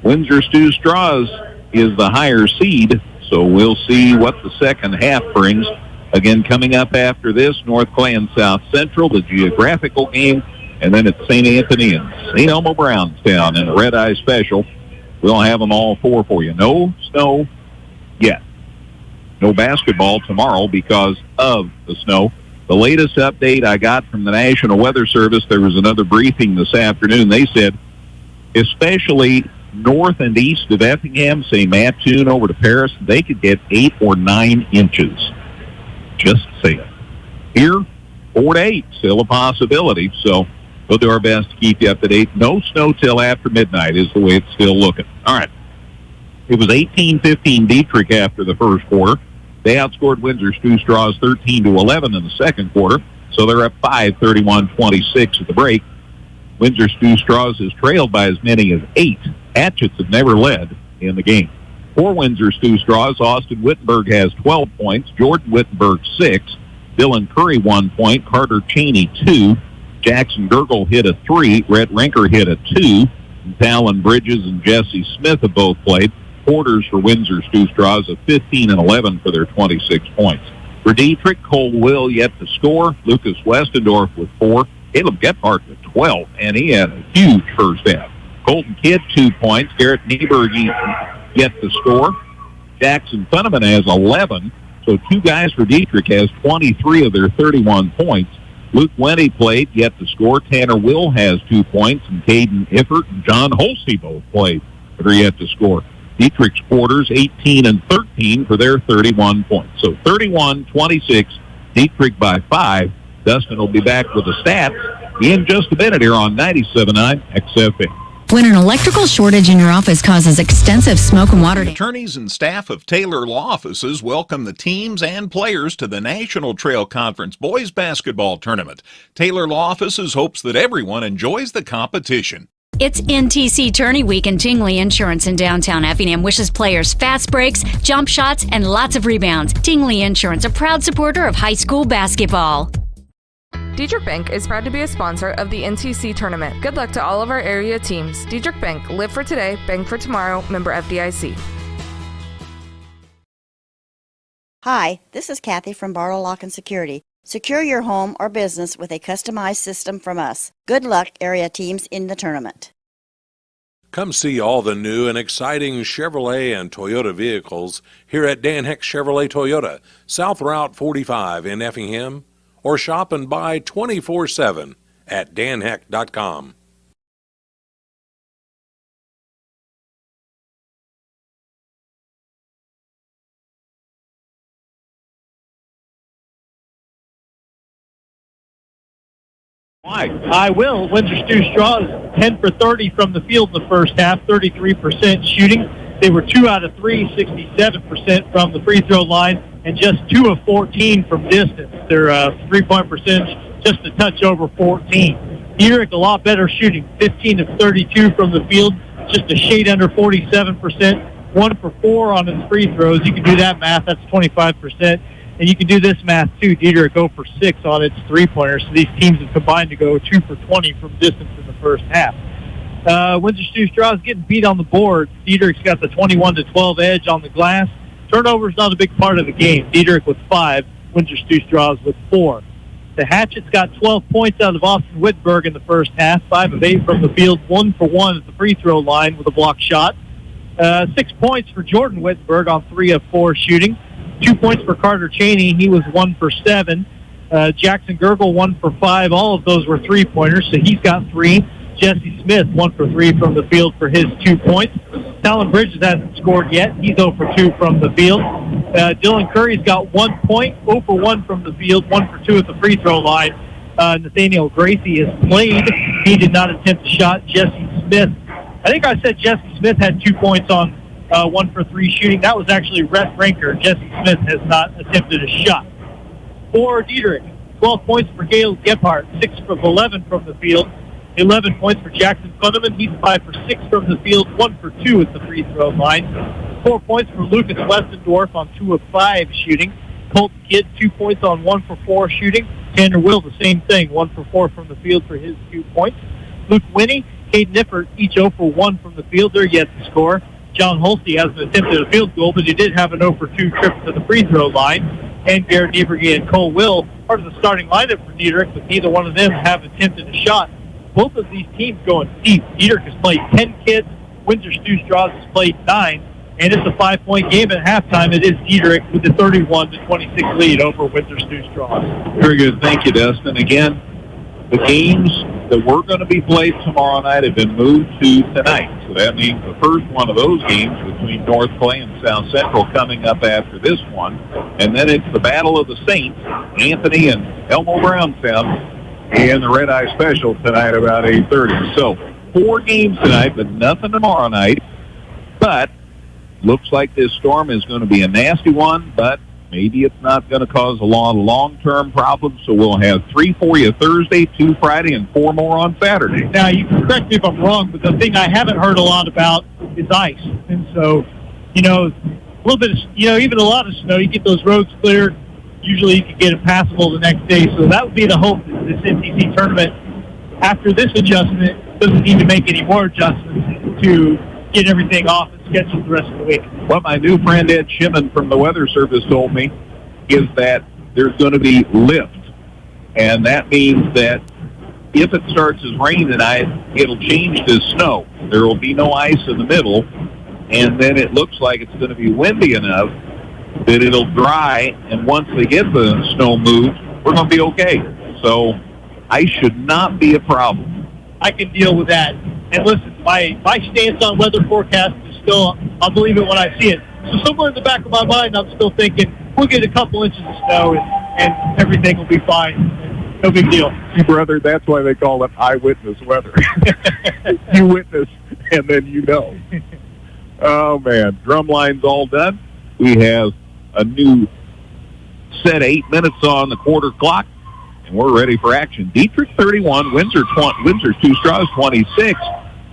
Windsor Stu Straws is the higher seed. So we'll see what the second half brings. Again, coming up after this, North Clay and South Central, the geographical game, and then it's St. Anthony and St. Elmo Brownstown in a red-eye special. We'll have them all 4 for you. No snow yet. No basketball tomorrow because of the snow. The latest update I got from the National Weather Service, there was another briefing this afternoon. They said, especially north and east of Effingham, St. Mattoon over to Paris, they could get 8 or 9 inches. Just saying. Here, 4 to 8, still a possibility. So we'll do our best to keep you up to date. No snow till after midnight is the way it's still looking. All right. It was 18-15 Dieterich after the first quarter. They outscored Windsor Stu Straws 13-11 in the second quarter. So they're up 5, 31-26 at the break. Windsor Stew Straws is trailed by as many as 8. Hatchets have never led in the game. For Windsor Stew Straws, Austin Wittenberg has 12 points, Jordan Wittenberg 6, Dylan Curry 1 point, Carter Cheney 2, Jackson Gergel hit a 3, Rhett Rinker hit a 2, and Talon Bridges and Jesse Smith have both played. Quarters for Windsor Stew Straws of 15 and 11 for their 26 points. For Dieterich, Cole Will yet to score, Lucas Westendorf with 4, Caleb Gephardt with 12, and he had a huge first half. Colton Kidd 2 points, Garrett Nieberg yet to score. Jackson Funneman has 11, so 2 guys for Dieterich has 23 of their 31 points. Luke Wendy played, yet to score. Tanner Will has 2 points, and Caden Iffert and John Holsey both played, but are yet to score. Dieterich's quarters 18 and 13 for their 31 points. So 31-26, Dieterich by 5. Dustin will be back with the stats in just a minute here on 97.9 XFM. When an electrical shortage in your office causes extensive smoke and water damage. Attorneys and staff of Taylor Law Offices welcome the teams and players to the National Trail Conference Boys Basketball Tournament. Taylor Law Offices hopes that everyone enjoys the competition. It's NTC Tourney Week, and Tingley Insurance in downtown Effingham wishes players fast breaks, jump shots, and lots of rebounds. Tingley Insurance, a proud supporter of high school basketball. Dieterich Bank is proud to be a sponsor of the NTC tournament. Good luck to all of our area teams. Dieterich Bank, live for today, bank for tomorrow, member FDIC. Hi, this is Kathy from Barlow Lock and Security. Secure your home or business with a customized system from us. Good luck, area teams in the tournament. Come see all the new and exciting Chevrolet and Toyota vehicles here at Dan Heck Chevrolet Toyota, South Route 45 in Effingham, or shop and buy 24/7 at danheck.com. I will. Windsor Stew Straws, 10 for 30 from the field in the first half, 33% shooting. They were 2 out of 3, 67% from the free throw line, and just 2 of 14 from distance. Their three-point percentage just a touch over 14. Dieterich, a lot better shooting, 15 of 32 from the field, just a shade under 47%, 1 for 4 on his free throws. You can do that math, that's 25%. And you can do this math, too. Dieterich 0 for 6 on its three-pointers. So these teams have combined to go 2 for 20 from distance in the first half. Windsor Stew Straws getting beat on the board. Dieterich's got the 21-12 edge on the glass. Turnover's not a big part of the game. Dieterich with 5, Windsor Stew Straws with 4. The Hatchets got 12 points out of Austin Wittenberg in the first half, 5 of 8 from the field, 1 for 1 at the free throw line with a block shot. 6 points for Jordan Wittenberg on 3 of 4 shooting. 2 points for Carter Cheney. He was 1 for 7. Jackson Gergel 1 for 5. All of those were three-pointers, so he's got 3. Jesse Smith 1 for 3 from the field for his 2 points. Talon Bridges hasn't scored yet. He's 0 for 2 from the field. Dylan Curry's got 1 point, 0 for 1 from the field, 1 for 2 at the free throw line. Nathaniel Gracie has played. He did not attempt a shot. Jesse Smith, I think I said Jesse Smith had 2 points on 1 for 3 shooting. That was actually Rhett Rinker. Jesse Smith has not attempted a shot. For Dieterich, 12 points for Caleb Gephardt, 6 for 11 from the field. 11 points for Jackson Funneman. He's 5 for 6 from the field, 1 for 2 at the free throw line. 4 points for Lucas Westendorf on 2 of 5 shooting. Colton Kidd, 2 points on 1 for 4 shooting. Tanner Will, the same thing, 1 for 4 from the field for his 2 points. Luke Winnie, Caden Iffert, each 0 for 1 from the field. They're yet to score. John Holsey hasn't attempted a field goal, but he did have an 0 for 2 trip to the free throw line. And Garrett Nieberg and Cole Will, part of the starting lineup for Dieterich, but neither one of them have attempted a shot. Both of these teams going deep. Dieterich has played 10 kids. Windsor Stew Straws has played 9. And it's a 5-point game at halftime. It is Dieterich with the 31-26 lead over Windsor Stew Straws. Very good. Thank you, Dustin. Again, the games that were going to be played tomorrow night have been moved to tonight. So that means the first one of those games between North Clay and South Central coming up after this one. And then it's the Battle of the Saints, Anthony and Elmo Brownstown, and the Red Eye Special tonight about 8:30. So 4 games tonight, but nothing tomorrow night. But looks like this storm is going to be a nasty one, but Maybe it's not going to cause a lot of long-term problems, so we'll have 3 for you Thursday, 2 Friday, and 4 more on Saturday. Now, you can correct me if I'm wrong, but the thing I haven't heard a lot about is ice. And so, a little bit of, even a lot of snow, you get those roads cleared, usually you can get it passable the next day. So that would be the hope that this NTC tournament, after this adjustment, doesn't need to make any more adjustments to get everything off and scheduled the rest of the week. What my new friend Ed Shimon from the Weather Service told me is that there's going to be lift, and that means that if it starts as rain tonight, it'll change to snow. There will be no ice in the middle, and then it looks like it's going to be windy enough that it'll dry, and once they get the snow moved, we're going to be okay. So ice should not be a problem. I can deal with that. And listen, my stance on weather forecast is still, I'll believe it when I see it. So somewhere in the back of my mind, I'm still thinking we'll get a couple inches of snow and everything will be fine. No big deal. Brother, that's why they call it eyewitness weather. You witness, and then you know. Oh, man. Drum line's all done. We have a new set 8 minutes on the quarter clock, and we're ready for action. Dieterich 31, Windsor 2 straws 26,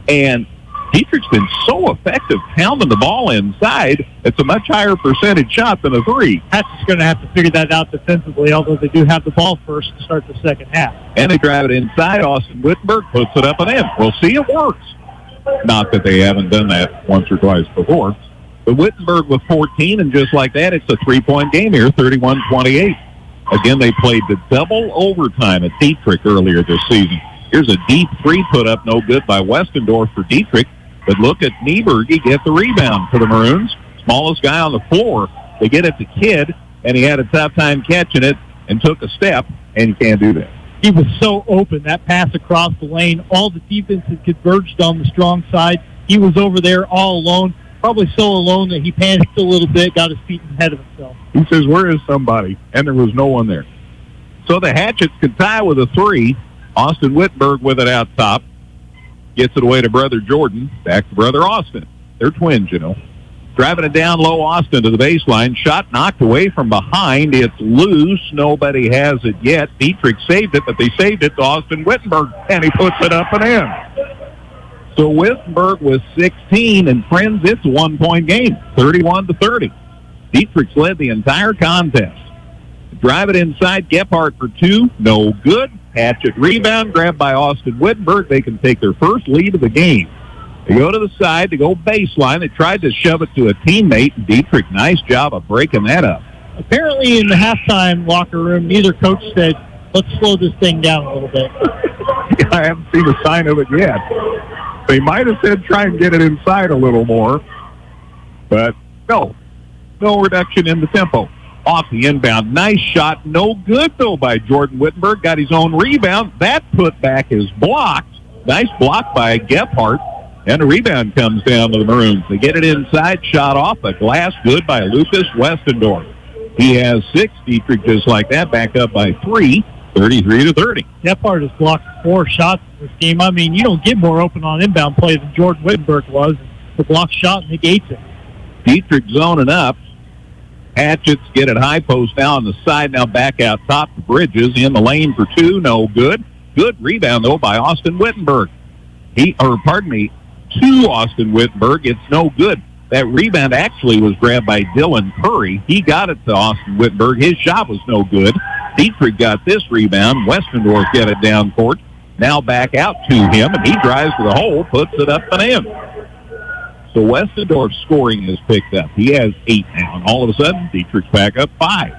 and Dietrich's been so effective pounding the ball inside. It's a much higher percentage shot than a 3. Hatch is going to have to figure that out defensively, although they do have the ball first to start the second half. And they drive it inside. Austin Wittenberg puts it up and in. We'll see, it works. Not that they haven't done that once or twice before. But Wittenberg with 14, and just like that, it's a 3-point game here, 31-28. Again, they played the double overtime at Dieterich earlier this season. Here's a deep 3 put up, no good by Westendorf for Dieterich. But look at Nieberg. He gets the rebound for the Maroons. Smallest guy on the floor. They get it to Kidd, and he had a tough time catching it and took a step, and you can't do that. He was so open, that pass across the lane. All the defense had converged on the strong side. He was over there all alone, probably so alone that he panicked a little bit, got his feet ahead of himself. He says, where is somebody? And there was no one there. So the Hatchets can tie with a 3. Austin Whitberg with it out top. Gets it away to brother Jordan. Back to brother Austin. They're twins, Driving it down low, Austin to the baseline. Shot knocked away from behind. It's loose. Nobody has it yet. Dieterich saved it, but they saved it to Austin Wittenberg, and he puts it up and in. So Wittenberg was 16, and friends, it's a 1-point game, 31-30. Dietrich led the entire contest. Drive it inside, Gephardt for 2, no good. Hatchet rebound, grabbed by Austin Wittenberg. They can take their first lead of the game. They go to the side to go baseline. They tried to shove it to a teammate. Dietrich, nice job of breaking that up. Apparently in the halftime locker room, neither coach said, let's slow this thing down a little bit. I haven't seen a sign of it yet. They might have said try and get it inside a little more, but no reduction in the tempo. Off the inbound, nice shot, no good though by Jordan Wittenberg. Got his own rebound. That putback is blocked. Nice block by Gephardt, and the rebound comes down to the Maroons. They get it inside, shot off the glass, good by Lucas Westendorf. He has 6. Dietrich just like that, back up by 3. 33-30. Gephardt has blocked 4 shots in this game. I mean, you don't get more open on inbound play than Jordan Wittenberg was. The block shot negates it. Dietrich zoning up. Hatchets get it high post now on the side. Now back out top to Bridges in the lane for 2. No good. Good rebound, though, by Austin Wittenberg. To Austin Wittenberg. It's no good. That rebound actually was grabbed by Dylan Curry. He got it to Austin Wittenberg. His shot was no good. Dietrich got this rebound. Westendorf get it down court. Now back out to him, and he drives to the hole, puts it up and in. So Westendorf's scoring has picked up. He has 8 now, and all of a sudden, Dietrich's back up 5.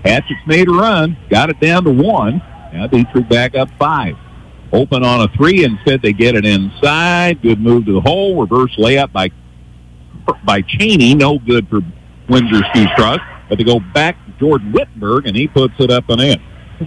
Hatchet's made a run, got it down to 1. Now Dietrich back up 5. Open on a 3. Instead, they get it inside. Good move to the hole. Reverse layup by Cheney. No good for Windsor's 2 straws. But they go back to Jordan Wittenberg, and he puts it up and in.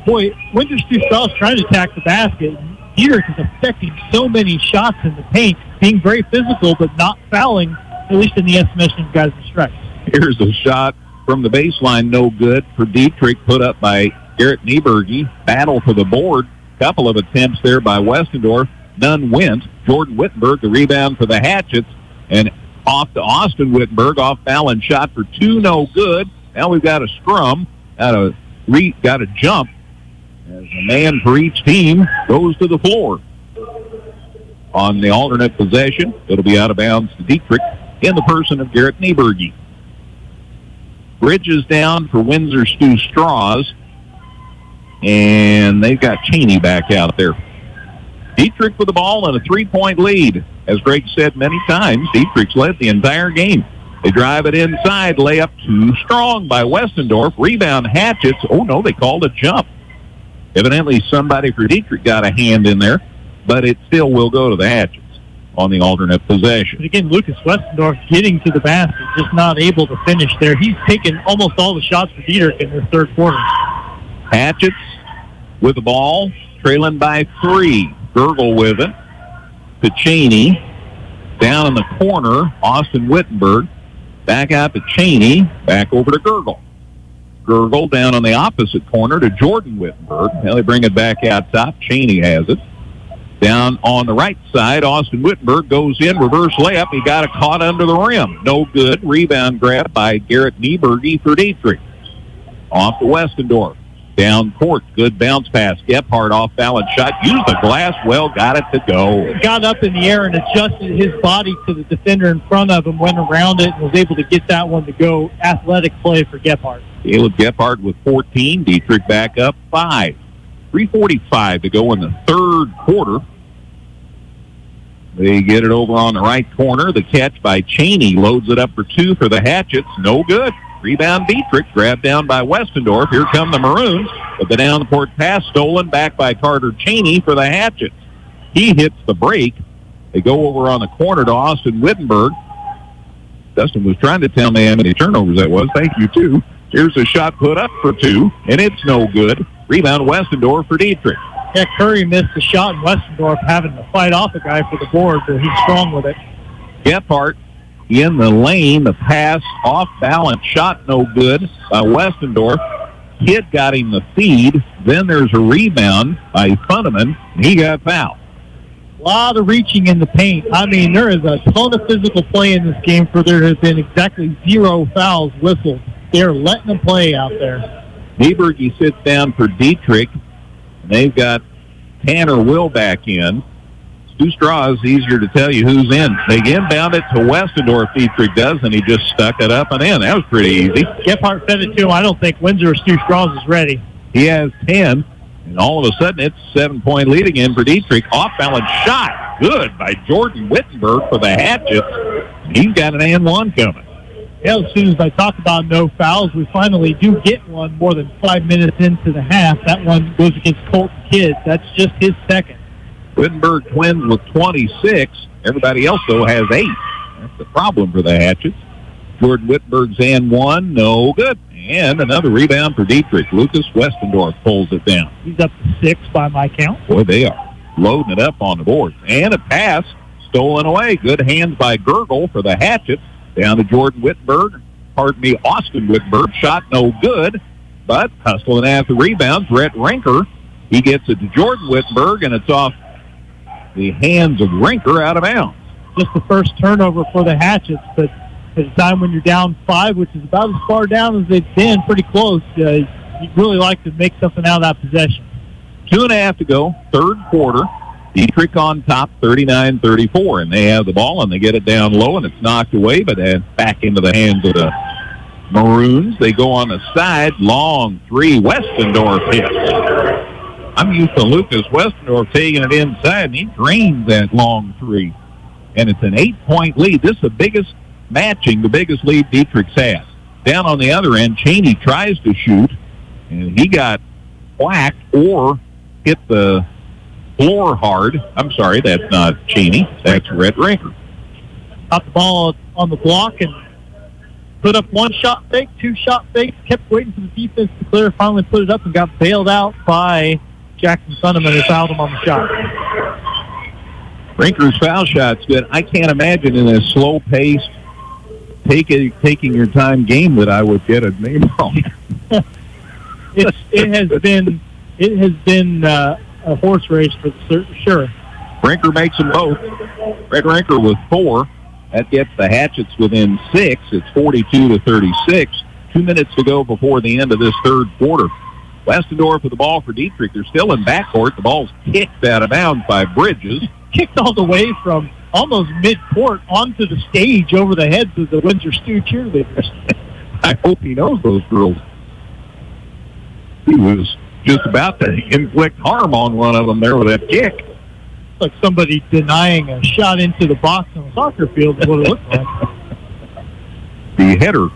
Boy, Windsor's 2 straws trying to attack the basket. Dietrich is affecting so many shots in the paint, being very physical but not fouling, at least in the estimation of guys in strikes. Here's a shot from the baseline, no good for Dietrich, put up by Garrett Nieberg. Battle for the board. Couple of attempts there by Westendorf. None went. Jordan Wittenberg, the rebound for the Hatchets, and off to Austin Wittenberg, off balance shot for 2, no good. Now we've got a scrum, got a jump, as a man for each team goes to the floor. On the alternate possession, it'll be out of bounds to Dieterich in the person of Garrett Nieberge. Bridges down for Windsor Stu Straws, and they've got Cheney back out there. Dieterich with the ball and a 3-point lead. As Greg said many times, Dieterich's led the entire game. They drive it inside, layup too strong by Westendorf. Rebound Hatchets. Oh, no, they called a jump. Evidently somebody for Dieterich got a hand in there, but it still will go to the Hatchets on the alternate possession. But again, Lucas Westendorf getting to the basket, just not able to finish there. He's taken almost all the shots for Dieterich in this third quarter. Hatchets with the ball, trailing by 3. Gergel with it to Cheney. Down in the corner, Austin Wittenberg. Back out to Cheney, back over to Gergel. Gergel down on the opposite corner to Jordan Wittenberg. Now they bring it back out top. Cheney has it. Down on the right side, Austin Wittenberg goes in, reverse layup. He got it caught under the rim. No good. Rebound grab by Garrett Nieberge for Dieterich. Off to Westendorf. Down court, good bounce pass. Gephardt off balance shot, used the glass, well, got it to go. Got up in the air and adjusted his body to the defender in front of him, went around it, and was able to get that one to go. Athletic play for Gephardt. Caleb Gephardt with 14, Dieterich back up 5. 3:45 to go in the third quarter. They get it over on the right corner. The catch by Cheney loads it up for 2 for the Hatchets. No good. Rebound Dieterich, grabbed down by Westendorf. Here come the Maroons, but the down-the-court pass stolen back by Carter Cheney for the Hatchets. He hits the break. They go over on the corner to Austin Wittenberg. Dustin was trying to tell me how many turnovers that was. Thank you, too. Here's a shot put up for 2, and it's no good. Rebound Westendorf for Dieterich. Yeah, Curry missed the shot, and Westendorf having to fight off a guy for the board, but he's strong with it. Gephardt in the lane, the pass off balance, shot no good by Westendorf. Kidd got him the feed. Then there's a rebound by Funneman, and he got fouled. A lot of reaching in the paint. I mean, there is a ton of physical play in this game for there has been exactly 0 fouls whistled. They're letting them play out there. Nieberge sits down for Dieterich, and they've got Tanner Will back in. 2 straws, easier to tell you who's in. They inbound it to Westendorf, Dieterich does, and he just stuck it up and in. That was pretty easy. Gephardt fed it to him. I don't think Windsor 2 straws is ready. He has 10, and all of a sudden it's a 7-point lead again for Dieterich. Off-balance shot, good by Jordan Wittenberg for the Hatchets. He's got an and 1 coming. Yeah, as soon as I talk about no fouls, we finally do get one more than 5 minutes into the half. That one goes against Colton Kidd. That's just his second. Wittenberg twins with 26. Everybody else, though, has 8. That's the problem for the Hatchets. Jordan Wittenberg's and 1, no good. And another rebound for Dieterich. Lucas Westendorf pulls it down. He's up to 6 by my count. Boy, they are loading it up on the board. And a pass stolen away. Good hands by Gergel for the Hatchets. Down to Jordan Wittenberg. Austin Wittenberg. Shot no good. But hustling after rebound, Brett Rinker. He gets it to Jordan Wittenberg, and it's off the hands of Rinker out of bounds. Just the first turnover for the Hatchets, but at a time when you're down 5, which is about as far down as they've been, pretty close, you'd really like to make something out of that possession. 2.5 to go, third quarter. Dieterich on top, 39-34, and they have the ball, and they get it down low, and it's knocked away, but then back into the hands of the Maroons. They go on the side, long 3, Westendorf hits. I'm used to Lucas Westendorf taking it inside, and he drains that long 3. And it's an 8-point lead. This is the biggest lead Dieterich's had. Down on the other end, Cheney tries to shoot, and he got whacked or hit the floor hard. I'm sorry, that's not Cheney. That's Red Rinker. Got the ball on the block and put up 1 shot fake, 2 shot fakes, kept waiting for the defense to clear, finally put it up and got bailed out by Jackson Funneman, who fouled him on the shot. Rinker's foul shot's good. I can't imagine in a slow-paced, taking your time game that I would get a name wrong. It has been a horse race for sure. Rinker makes them both. Red Rinker with 4. That gets the Hatchets within 6. It's 42-36. 2 minutes to go before the end of this third quarter. Westendorf with the ball for Dieterich. They're still in backcourt. The ball's kicked out of bounds by Bridges. Kicked all the way from almost mid-court onto the stage over the heads of the Windsor Stew cheerleaders. I hope he knows those girls. He was just about to inflict harm on one of them there with that kick. It's like somebody denying a shot into the box on a soccer field is what it looked like. The header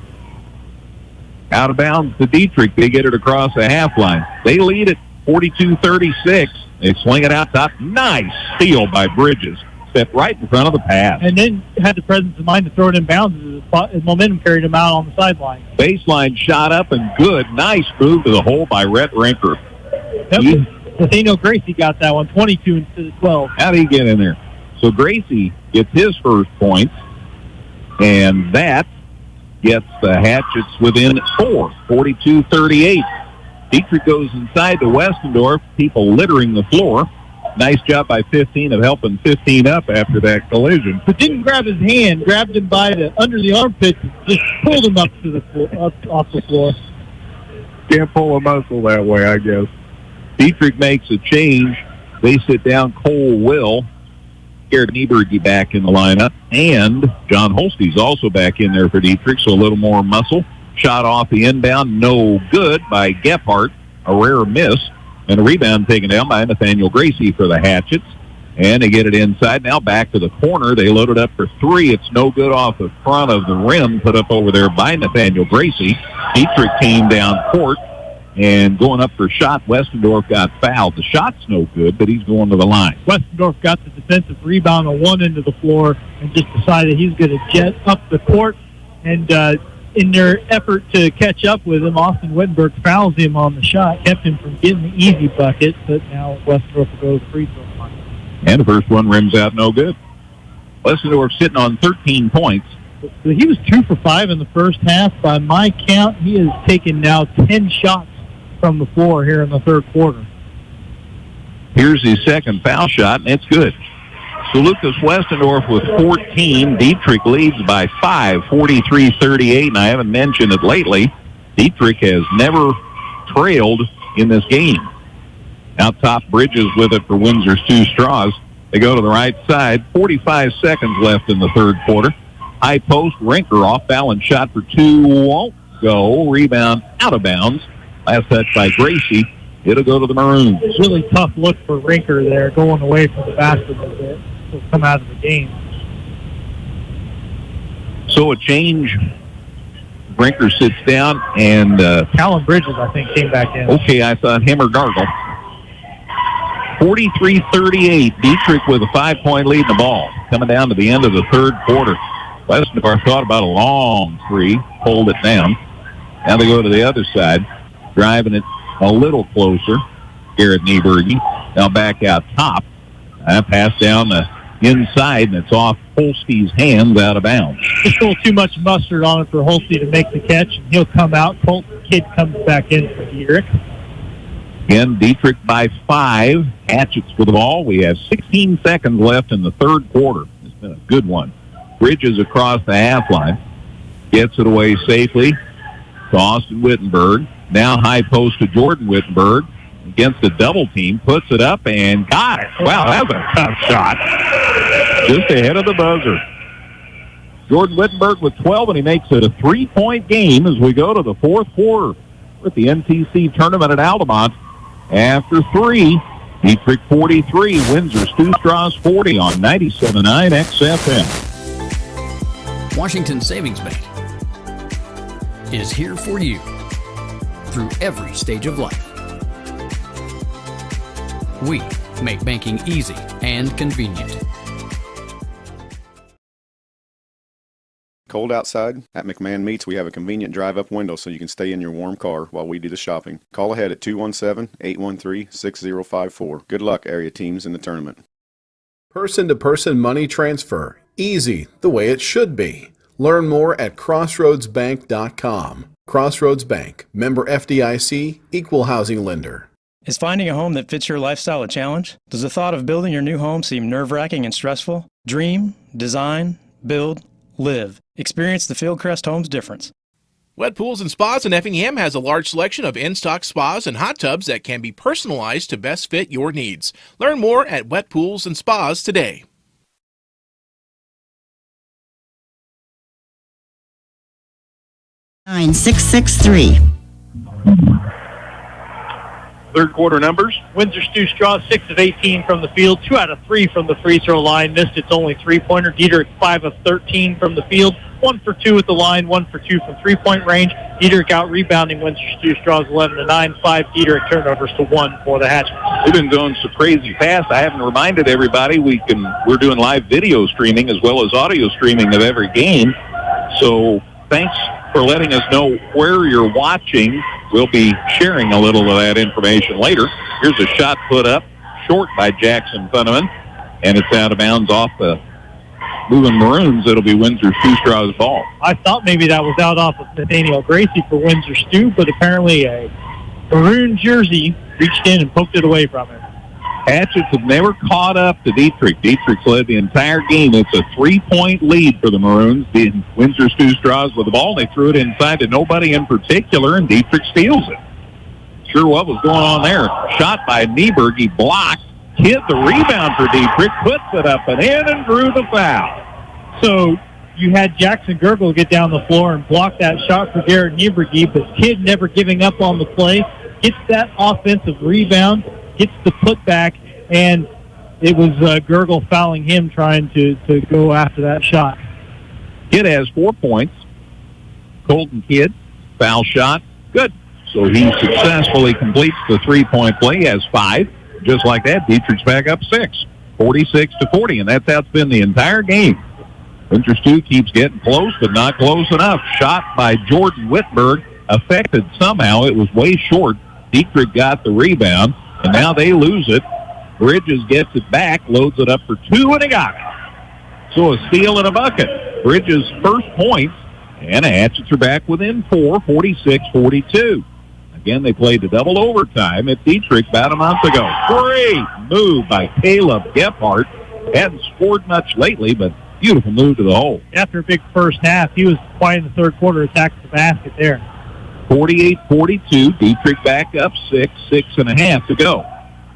out of bounds to Dieterich. They get it across the half line. They lead it 42-36. They swing it out top. Nice steal by Bridges. Stepped right in front of the pass. And then had the presence of mind to throw it in bounds as momentum carried him out on the sideline. Baseline shot up and good. Nice move to the hole by Rhett Rinker. Nathaniel Gracie got that one, 22 instead of 12. How did he get in there? So Gracie gets his first points, and that gets the Hatchets within 4, 42-38. Dieterich goes inside to Westendorf, people littering the floor. Nice job by 15 of helping 15 up after that collision. But didn't grab his hand, grabbed him by under the armpit, just pulled him up to the floor, off the floor. Can't pull a muscle that way, I guess. Dieterich makes a change. They sit down Cole Will. Garrett Nieberge back in the lineup. And John Holste's also back in there for Dieterich, so a little more muscle. Shot off the inbound, no good by Gephardt. A rare miss. And a rebound taken down by Nathaniel Gracie for the Hatchets. And they get it inside. Now back to the corner. They load it up for three. It's no good off the front of the rim, put up over there by Nathaniel Gracie. Dieterich came down court. And going up for shot, Westendorf got fouled. The shot's no good, but he's going to the line. Westendorf got the defensive rebound on one end of the floor and just decided he's going to jet up the court. And in their effort to catch up with him, Austin Wittenberg fouls him on the shot, kept him from getting the easy bucket, but now Westendorf will go to the free throw line. And the first one rims out no good. Westendorf sitting on 13 points. So he was 2 for 5 in the first half. By my count, he has taken now 10 shots from the floor here in the third quarter. Here's his second foul shot, and it's good. So Lucas Westendorf with 14. Dieterich leads by 5, 43-38, and I haven't mentioned it lately. Dieterich has never trailed in this game. Out top, Bridges with it for Windsor's Two Straws. They go to the right side. 45 seconds left in the third quarter. High post, Rinker off balance shot for two. Won't go. Rebound out of bounds. Last touch by Gracie. It'll go to the Maroons. Really tough look for Rinker there, going away from the basket a little bit. He'll come out of the game. So a change. Rinker sits down, and Callum Bridges, I think, came back in. Okay, I thought him or Gargle. 43-38. Dieterich with a 5-point lead in the ball. Coming down to the end of the third quarter. Westendorf thought about a long three, pulled it down. Now they go to the other side, driving it a little closer. Garrett Nieberge now back out top. Pass down the inside, and it's off Holste's hands out of bounds. Just a little too much mustard on it for Holste to make the catch, and he'll come out. Colt Kidd comes back in for Dieterich. Again, Dieterich by 5. Hatchets for the ball. We have 16 seconds left in the third quarter. It's been a good one. Bridges across the half line. Gets it away safely to Austin Wittenberg. Now high post to Jordan Wittenberg. Against a double team. Puts it up and got it. Wow, that was a tough shot. Just ahead of the buzzer. Jordan Wittenberg with 12, and he makes it a 3-point game as we go to the fourth quarter with the NTC tournament at Altamont. After 3, Dieterich 43, Windsor Stew Straws 40 on 97.9 XFM. Washington Savings Bank is here for you through every stage of life. We make banking easy and convenient. Cold outside? At McMahon Meats, we have a convenient drive-up window so you can stay in your warm car while we do the shopping. Call ahead at 217-813-6054. Good luck, area teams, in the tournament. Person-to-person money transfer. Easy, the way it should be. Learn more at crossroadsbank.com. Crossroads Bank, member FDIC, equal housing lender. Is finding a home that fits your lifestyle a challenge? Does the thought of building your new home seem nerve-wracking and stressful? Dream, design, build, live. Experience the Fieldcrest Homes difference. Wet Pools and Spas in Effingham has a large selection of in-stock spas and hot tubs that can be personalized to best fit your needs. Learn more at Wet Pools and Spas today. Nine 663. Third quarter numbers. Windsor Stew Straw, 6 of 18 from the field, 2 out of 3 from the free throw line. Missed its only three-pointer. Dieterich, 5 of 13 from the field, 1 for 2 at the line, 1 for 2 from three-point range. Dieterich out rebounding Windsor Stew Straws 11-9, 5 Dieterich turnovers to 1 for the Hatchet. We've been going so crazy fast. I haven't reminded everybody we're doing live video streaming as well as audio streaming of every game. So thanks for letting us know where you're watching. We'll be sharing a little of that information later. Here's a shot put up short by Jackson Funneman, and it's out of bounds off the moving Maroons. It'll be Windsor Stew Straw's ball. I thought maybe that was out off of Nathaniel Gracie for Windsor Stew, but apparently a maroon jersey reached in and poked it away from him. Hatchets have never caught up to Dieterich. Dietrich led the entire game. It's a 3-point lead for the Maroons. The Windsor Stew Straws with the ball. They threw it inside to nobody in particular, and Dietrich steals it. Sure what was going on there. Shot by Nieberg. He blocked, hit the rebound for Dietrich, puts it up and in, and drew the foul. So you had Jackson Gergel get down the floor and block that shot for Garrett Nieberg, but Kidd never giving up on the play, gets that offensive rebound, gets the putback, and it was Gergel fouling him trying to go after that shot. Kidd has 4 points. Colton Kidd, foul shot, good. So he successfully completes the 3-point play. He has 5. Just like that, Dietrich's back up 6, 46-40, and that's how it's been the entire game. Windsor Stew keeps getting close, but not close enough. Shot by Jordan Whitberg, affected somehow. It was way short. Dietrich got the rebound, and now they lose it. Bridges gets it back, loads it up for 2, and he got it. So a steal and a bucket. Bridges' first points, and the Hatchets are back within 4, 46-42. Again, they played the double overtime at Dietrich about a month ago. Great move by Caleb Gephardt. Hadn't scored much lately, but beautiful move to the hole. After a big first half, he was quiet in the third quarter, attacking the basket there. 48-42, Dietrich back up 6.5 to go.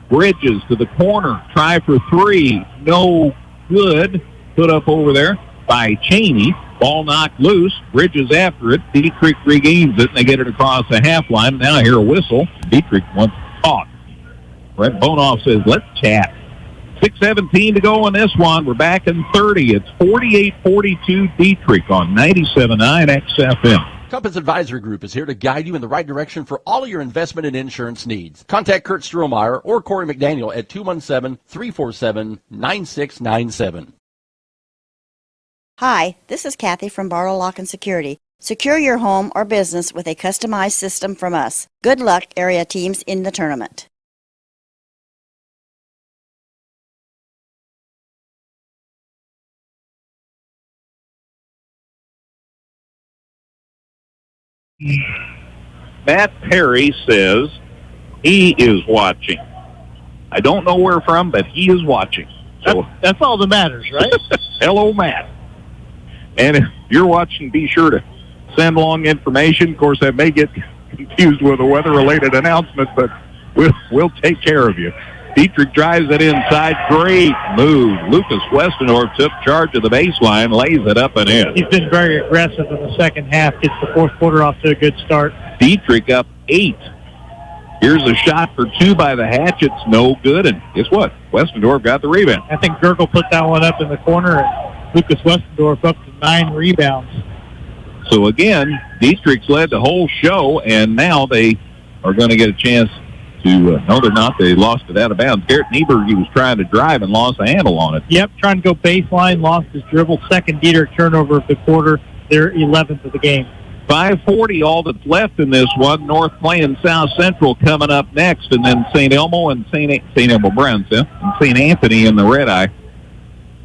Bridges to the corner, try for 3, no good. Put up over there by Cheney. Ball knocked loose. Bridges after it. Dietrich regains it, and they get it across the half line. Now I hear a whistle. Dietrich wants to talk. Brett Bonoff says, let's chat. 6:17 to go in this one. We're back in 30. It's 48-42 Dietrich on 97.9 XFM. Compass Advisory Group is here to guide you in the right direction for all of your investment and insurance needs. Contact Kurt Strohmeyer or Corey McDaniel at 217-347-9697. Hi, this is Kathy from Barlow Lock and Security. Secure your home or business with a customized system from us. Good luck, area teams, in the tournament. Matt Perry says he is watching. I don't know where from, but he is watching. So that's all that matters, right? Hello, Matt. And if you're watching, be sure to send along information. Of course, that may get confused with a weather-related announcement, but we'll take care of you. Dietrich drives it inside. Great move. Lucas Westendorf took charge of the baseline, lays it up and in. He's been very aggressive in the second half. Gets the fourth quarter off to a good start. Dietrich up 8. Here's a shot for 2 by the Hatchets. No good. And guess what? Westendorf got the rebound. I think Gergel put that one up in the corner, and Lucas Westendorf up to 9 rebounds. So again, Dietrich's led the whole show, and now they are going to get a chance to, no, they're not. They lost it out of bounds. Garrett Nieberg, he was trying to drive and lost a handle on it. Yep, trying to go baseline, lost his dribble. Second Dietrich turnover of the quarter. Their 11th of the game. 5:40 all that's left in this one. North playing South Central coming up next, and then St. Elmo and St. Elmo Browns, and St. Anthony in the Red Eye.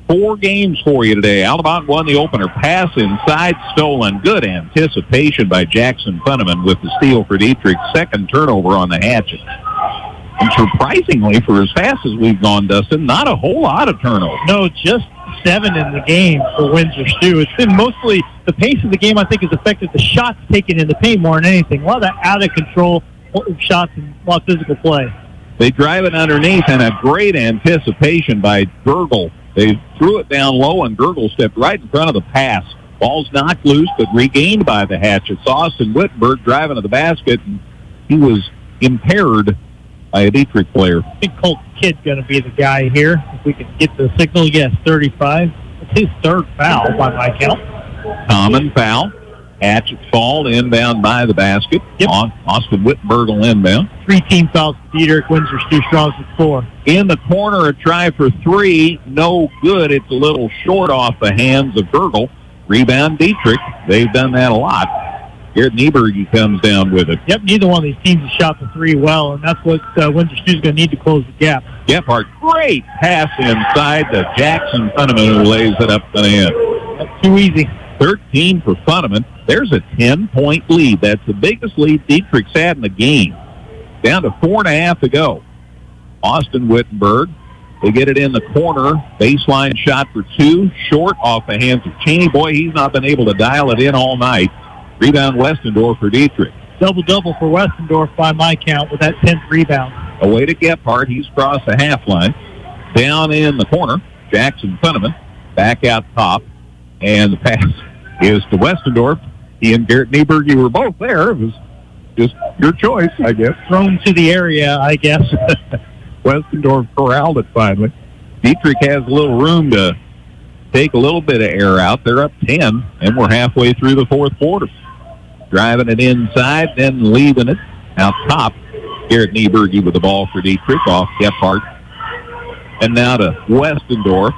4 games for you today. Altamont won the opener. Pass inside, stolen. Good anticipation by Jackson Funneman with the steal for Dietrich. Second turnover on the Hatchet. And surprisingly, for as fast as we've gone, Dustin, not a whole lot of turnovers. No, just 7 in the game for Windsor Stew. It's been mostly the pace of the game, I think, has affected the shots taken in the paint more than anything. A lot of that out-of-control shots and a lot of physical play. They drive it underneath, and a great anticipation by Gergel. They threw it down low, and Gergel stepped right in front of the pass. Ball's knocked loose, but regained by the Hatchets. Austin Wittenberg driving to the basket, and he was impaired by a Dieterich player. I think Colt Kidd's going to be the guy here. If we can get the signal, yes, 35. It's his third foul by my count. Common foul. Hatchets fall inbound by the basket. Yep. Austin Wittenberg will inbound. 3 team fouls for Dieterich. Windsor Stew Straws with 4. In the corner, a try for 3. No good. It's a little short off the hands of Gergel. Rebound Dieterich. They've done that a lot. Garrett Nieberg comes down with it. Yep, neither one of these teams has shot the 3 well, and that's what Windsor Stew's going to need to close the gap. Gephardt, great pass inside to Jackson Funneman, who lays it up the end. That's too easy. 13 for Funneman. There's a 10-point lead. That's the biggest lead Dieterich's had in the game. Down to 4.5 to go. Austin Wittenberg. They get it in the corner. Baseline shot for 2. Short off the hands of Cheney. Boy, he's not been able to dial it in all night. Rebound Westendorf for Dieterich. Double-double for Westendorf by my count with that 10th rebound. Away to Gephardt. He's crossed the half line. Down in the corner, Jackson Funneman. Back out top. And the pass is to Westendorf. He and Garrett Nieberg, you were both there. It was just your choice, I guess. Thrown to the area, I guess. Westendorf corralled it finally. Dieterich has a little room to take a little bit of air out. They're up 10, and we're halfway through the fourth quarter. Driving it inside, then leaving it out top. Garrett Nieberg with the ball for Dieterich off Gephardt. And now to Westendorf.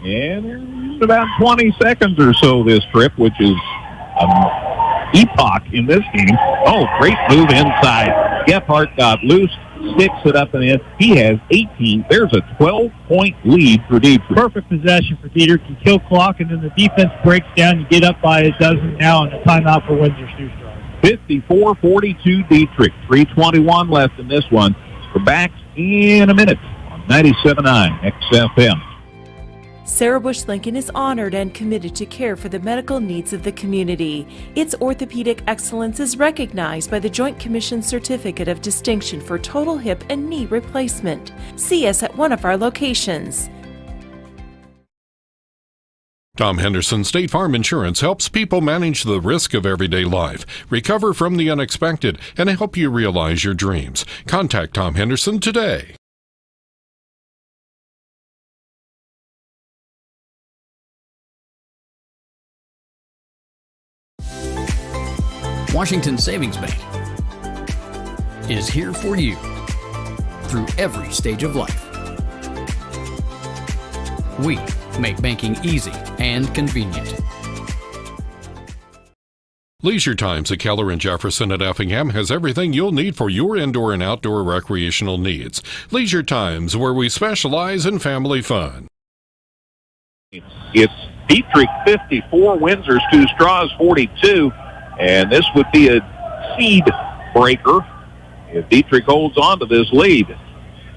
And about 20 seconds or so this trip, which is an epoch in this game. Oh, great move inside. Gephardt got loose, sticks it up and in. He has 18. There's a 12-point lead for Dieterich. Perfect possession for Dieterich. You kill clock, and then the defense breaks down. You get up by a dozen now, and a timeout for Windsor Stew Straws. 54-42 Dieterich. 3:21 left in this one. We're back in a minute on 97.9 XFM. Sarah Bush Lincoln is honored and committed to care for the medical needs of the community. Its orthopedic excellence is recognized by the Joint Commission Certificate of Distinction for Total Hip and Knee Replacement. See us at one of our locations. Tom Henderson State Farm Insurance helps people manage the risk of everyday life, recover from the unexpected, and help you realize your dreams. Contact Tom Henderson today. Washington Savings Bank is here for you through every stage of life. We make banking easy and convenient. Leisure Times at Keller and Jefferson at Effingham has everything you'll need for your indoor and outdoor recreational needs. Leisure Times, where we specialize in family fun. It's Dieterich 54, Windsor Stew Straws 42. And this would be a seed breaker if Dieterich holds on to this lead.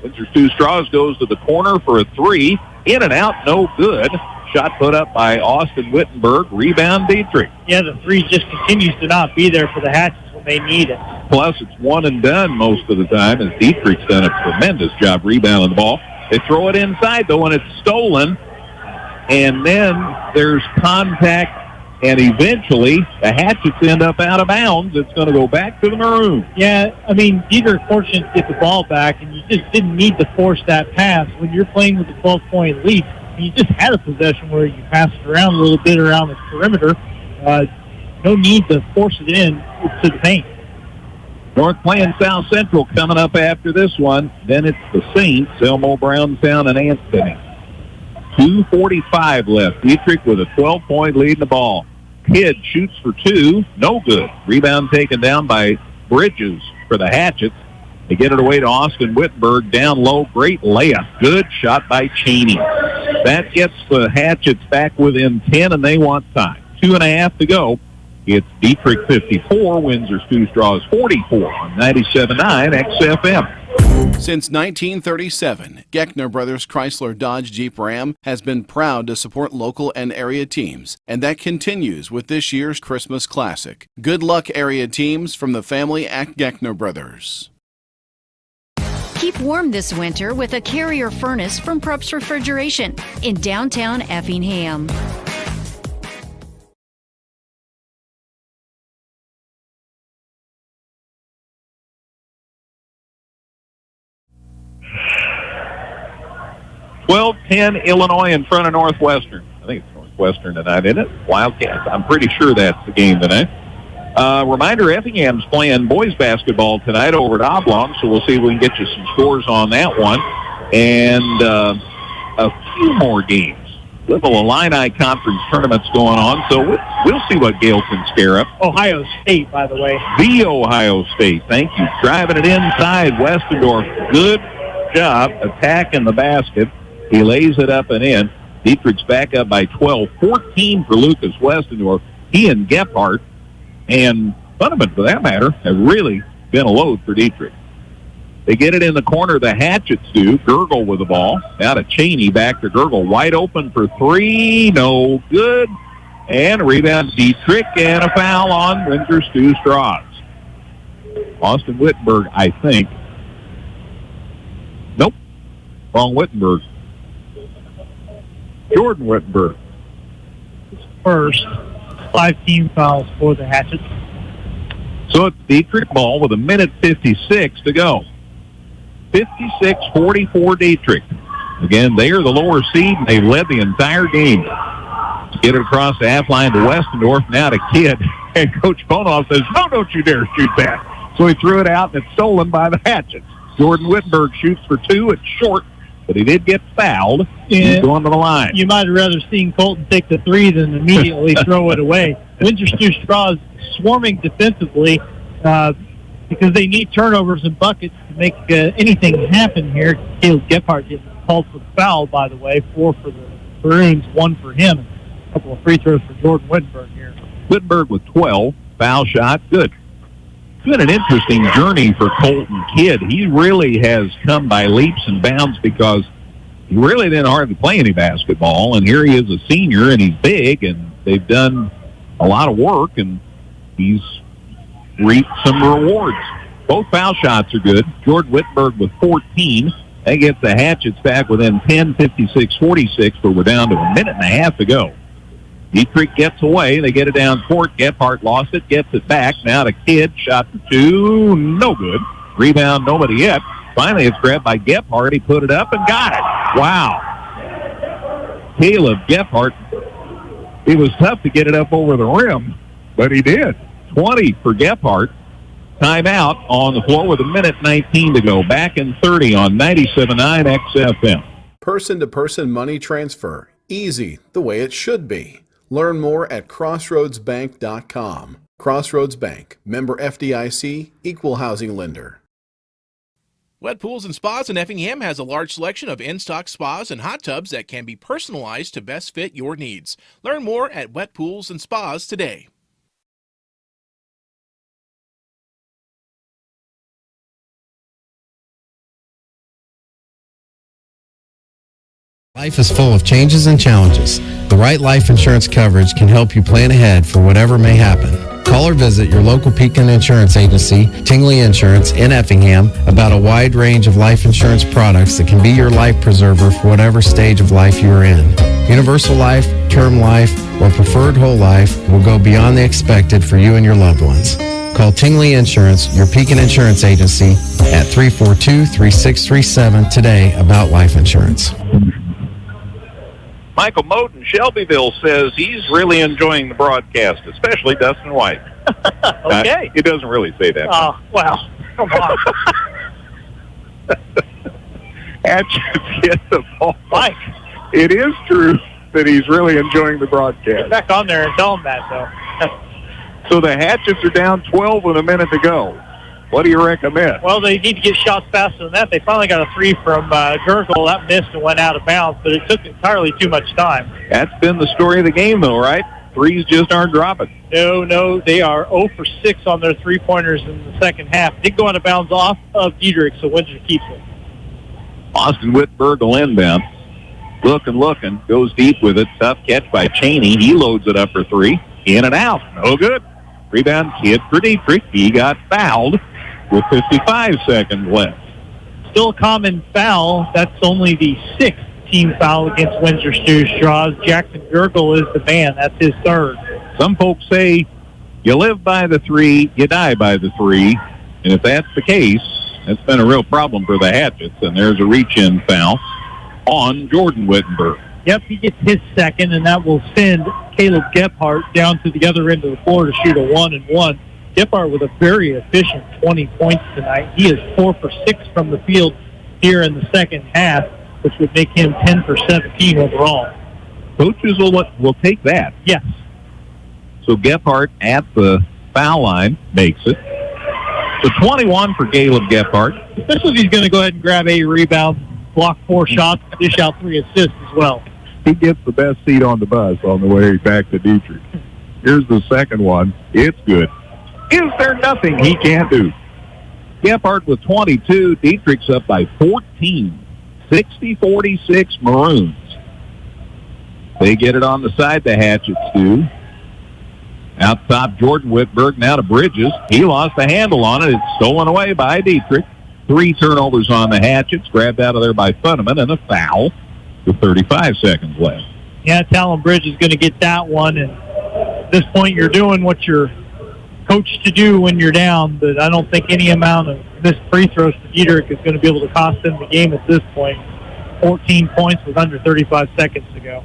Windsor Stew Straws goes to the corner for a 3. In and out, no good. Shot put up by Austin Wittenberg. Rebound Dieterich. Yeah, the 3 just continues to not be there for the Hatchets when they need it. Plus, it's one and done most of the time, as Dieterich's done a tremendous job rebounding the ball. They throw it inside, though, and it's stolen. And then there's contact. And eventually, the Hatchets end up out of bounds. It's going to go back to the Maroons. Yeah, I mean, Dieterich fortunate to get the ball back, and you just didn't need to force that pass. When you're playing with a 12-point lead, you just had a possession where you passed it around a little bit around the perimeter. No need to force it in to the paint. North playing South Central coming up after this one. Then it's the Saints, Elmo, Brownstown, and Anthony. 2:45 left. Dieterich with a 12-point lead in the ball. Kidd shoots for 2. No good. Rebound taken down by Bridges for the Hatchets. They get it away to Austin Wittenberg. Down low. Great layup. Good shot by Cheney. That gets the Hatchets back within 10, and they want time. 2.5 to go. It's Dieterich 54, Windsor Stew Straws 44 on 97.9 XFM. Since 1937, Geckner Brothers Chrysler Dodge Jeep Ram has been proud to support local and area teams, and that continues with this year's Christmas Classic. Good luck, area teams, from the family at Geckner Brothers. Keep warm this winter with a Carrier furnace from Prupp's Refrigeration in downtown Effingham. (12-10) Illinois in front of Northwestern. I think it's Northwestern tonight, isn't it? Wildcats. I'm pretty sure that's the game tonight. Reminder, Effingham's playing boys basketball tonight over at Oblong, so we'll see if we can get you some scores on that one. And a few more games. Little Illini Conference tournaments going on, so we'll see what Gale can scare up. Ohio State, by the way. The Ohio State, thank you. Driving it inside, Westendorf. Good job attacking the basket. He lays it up and in. Dieterich's back up by 12. 14 for Lucas Westendorf. He and Gephardt, and Funneman, for that matter, have really been a load for Dieterich. They get it in the corner. The Hatchets do. Gergel with the ball. Now to Cheney. Back to Gergel. Wide open for three. No good. And a rebound, Dieterich, and a foul on Windsor Stu Strauss. Austin Wittenberg, I think. Nope. Wrong Wittenberg. Jordan Wittenberg. First, 5 team fouls for the Hatchets. So it's Dieterich ball with 1:56 to go. 56-44 Dieterich. Again, they are the lower seed, and they've led the entire game. Get it across the half line to Westendorf, now to Kidd. And Coach Bonoff says, no, don't you dare shoot that. So he threw it out, and it's stolen by the Hatchets. Jordan Wittenberg shoots for 2. It's short, but he did get fouled. He's going to the line. You might have rather seen Colton take the 3 than immediately throw it away. Windsor Stu Strauss swarming defensively because they need turnovers and buckets to make anything happen here. Caleb Gephardt getting called for the foul, by the way. 4 for the Maroons, 1 for him. A couple of free throws for Jordan Wittenberg here. Wittenberg with 12. Foul shot, good. It's been an interesting journey for Colton Kidd. He really has come by leaps and bounds because he really didn't hardly play any basketball, and here he is a senior, and he's big, and they've done a lot of work, and he's reaped some rewards. Both foul shots are good. Jordan Wittenberg with 14. That gets the Hatchets back within 10, 56-46, but we're down to 1.5 minutes to go. Dieterich gets away. They get it down court. Gephardt lost it, gets it back. Now to Kidd. Shot for 2. No good. Rebound, nobody yet. Finally, it's grabbed by Gephardt. He put it up and got it. Wow. Caleb Gephardt. It was tough to get it up over the rim, but he did. 20 for Gephardt. Timeout on the floor with 1:19 to go. Back in 30 on 97.9 XFM. Person-to-person money transfer. Easy, the way it should be. Learn more at crossroadsbank.com. Crossroads Bank, member FDIC, equal housing lender. Wet Pools and Spas in Effingham has a large selection of in-stock spas and hot tubs that can be personalized to best fit your needs. Learn more at Wet Pools and Spas today. Life is full of changes and challenges. The right life insurance coverage can help you plan ahead for whatever may happen. Call or visit your local Pekin Insurance Agency, Tingley Insurance in Effingham, about a wide range of life insurance products that can be your life preserver for whatever stage of life you are in. Universal life, term life, or preferred whole life will go beyond the expected for you and your loved ones. Call Tingley Insurance, your Pekin Insurance Agency, at 342-3637 today about life insurance. Michael Mote in Shelbyville says he's really enjoying the broadcast, especially Dustin White. Okay. It doesn't really say that. Oh, well, come on. Hatchets get the ball. Mike. It is true that he's really enjoying the broadcast. Get back on there and tell him that, though. So the Hatchets are down 12 with a minute to go. What do you recommend? Well, they need to get shots faster than that. They finally got a 3 from Gergel. That missed and went out of bounds, but it took entirely too much time. That's been the story of the game, though, right? threes just aren't dropping. No, they are 0 for 6 on their three-pointers in the second half. Did go out of bounds off of Dieterich, so Windsor keeps it. Austin Whitberg will inbound. Looking, goes deep with it. Tough catch by Cheney. He loads it up for three. In and out. No good. Rebound kid for Dieterich. He got fouled with 55 seconds left. Still a common foul. That's only the 6th team foul against Windsor Stew Straws. Jackson Gurgle is the man. That's his third. Some folks say you live by the three, you die by the three. And if that's the case, that's been a real problem for the Hatchets. And there's a reach-in foul on Jordan Wittenberg. Yep, he gets his second, and that will send Caleb Gephardt down to the other end of the floor to shoot a 1-and-1. Gephardt with a very efficient 20 points tonight. He is 4 for 6 from the field here in the second half, which would make him 10 for 17 overall. Coaches will take that. Yes. So Gephardt at the foul line makes it. So 21 for Caleb Gephardt. Especially if he's going to go ahead and grab 8 rebounds, block 4 shots, dish out 3 assists as well. He gets the best seat on the bus on the way back to Dieterich. Here's the second one. It's good. Is there nothing he can't do? Gephardt with 22. Dietrich's up by 14. 60-46 Maroons. They get it on the side, the Hatchets do. Out top, Jordan Whitberg now to Bridges. He lost the handle on it. It's stolen away by Dieterich. 3 turnovers on the Hatchets, grabbed out of there by Funneman, and a foul with 35 seconds left. Yeah, Talon Bridge is going to get that one, and at this point you're doing what you're coached to do when you're down, but I don't think any amount of missed free throws to Dieterich is going to be able to cost them the game at this point. 14 points with under 35 seconds to go.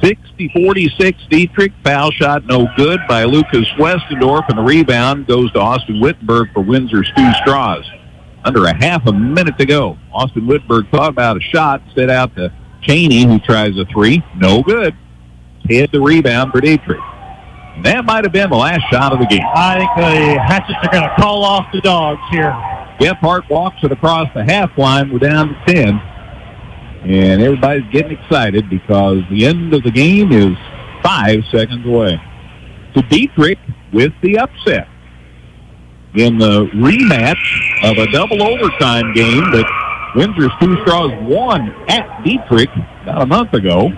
60-46 Dieterich. Foul shot no good by Lucas Westendorf, and the rebound goes to Austin Whitberg for Windsor Stew Straws. Under a half a minute to go. Austin Whitberg thought about a shot, set out to Cheney, who tries a 3. No good. Hit the rebound for Dieterich. And that might have been the last shot of the game. I think the Hatchets are going to call off the dogs here. Gephardt walks it across the half line. We're down to 10. And everybody's getting excited because the end of the game is 5 seconds away. So Dieterich with the upset in the rematch of a double overtime game that Windsor Stew Straws won at Dieterich about a month ago.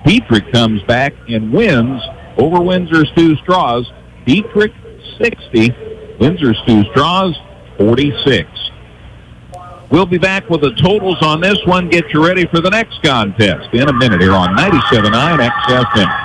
Dieterich comes back and wins over Windsor Stew Straws. Dieterich 60, Windsor Stew Straws 46. We'll be back with the totals on this one. Get you ready for the next contest in a minute here on 97.9 XFM.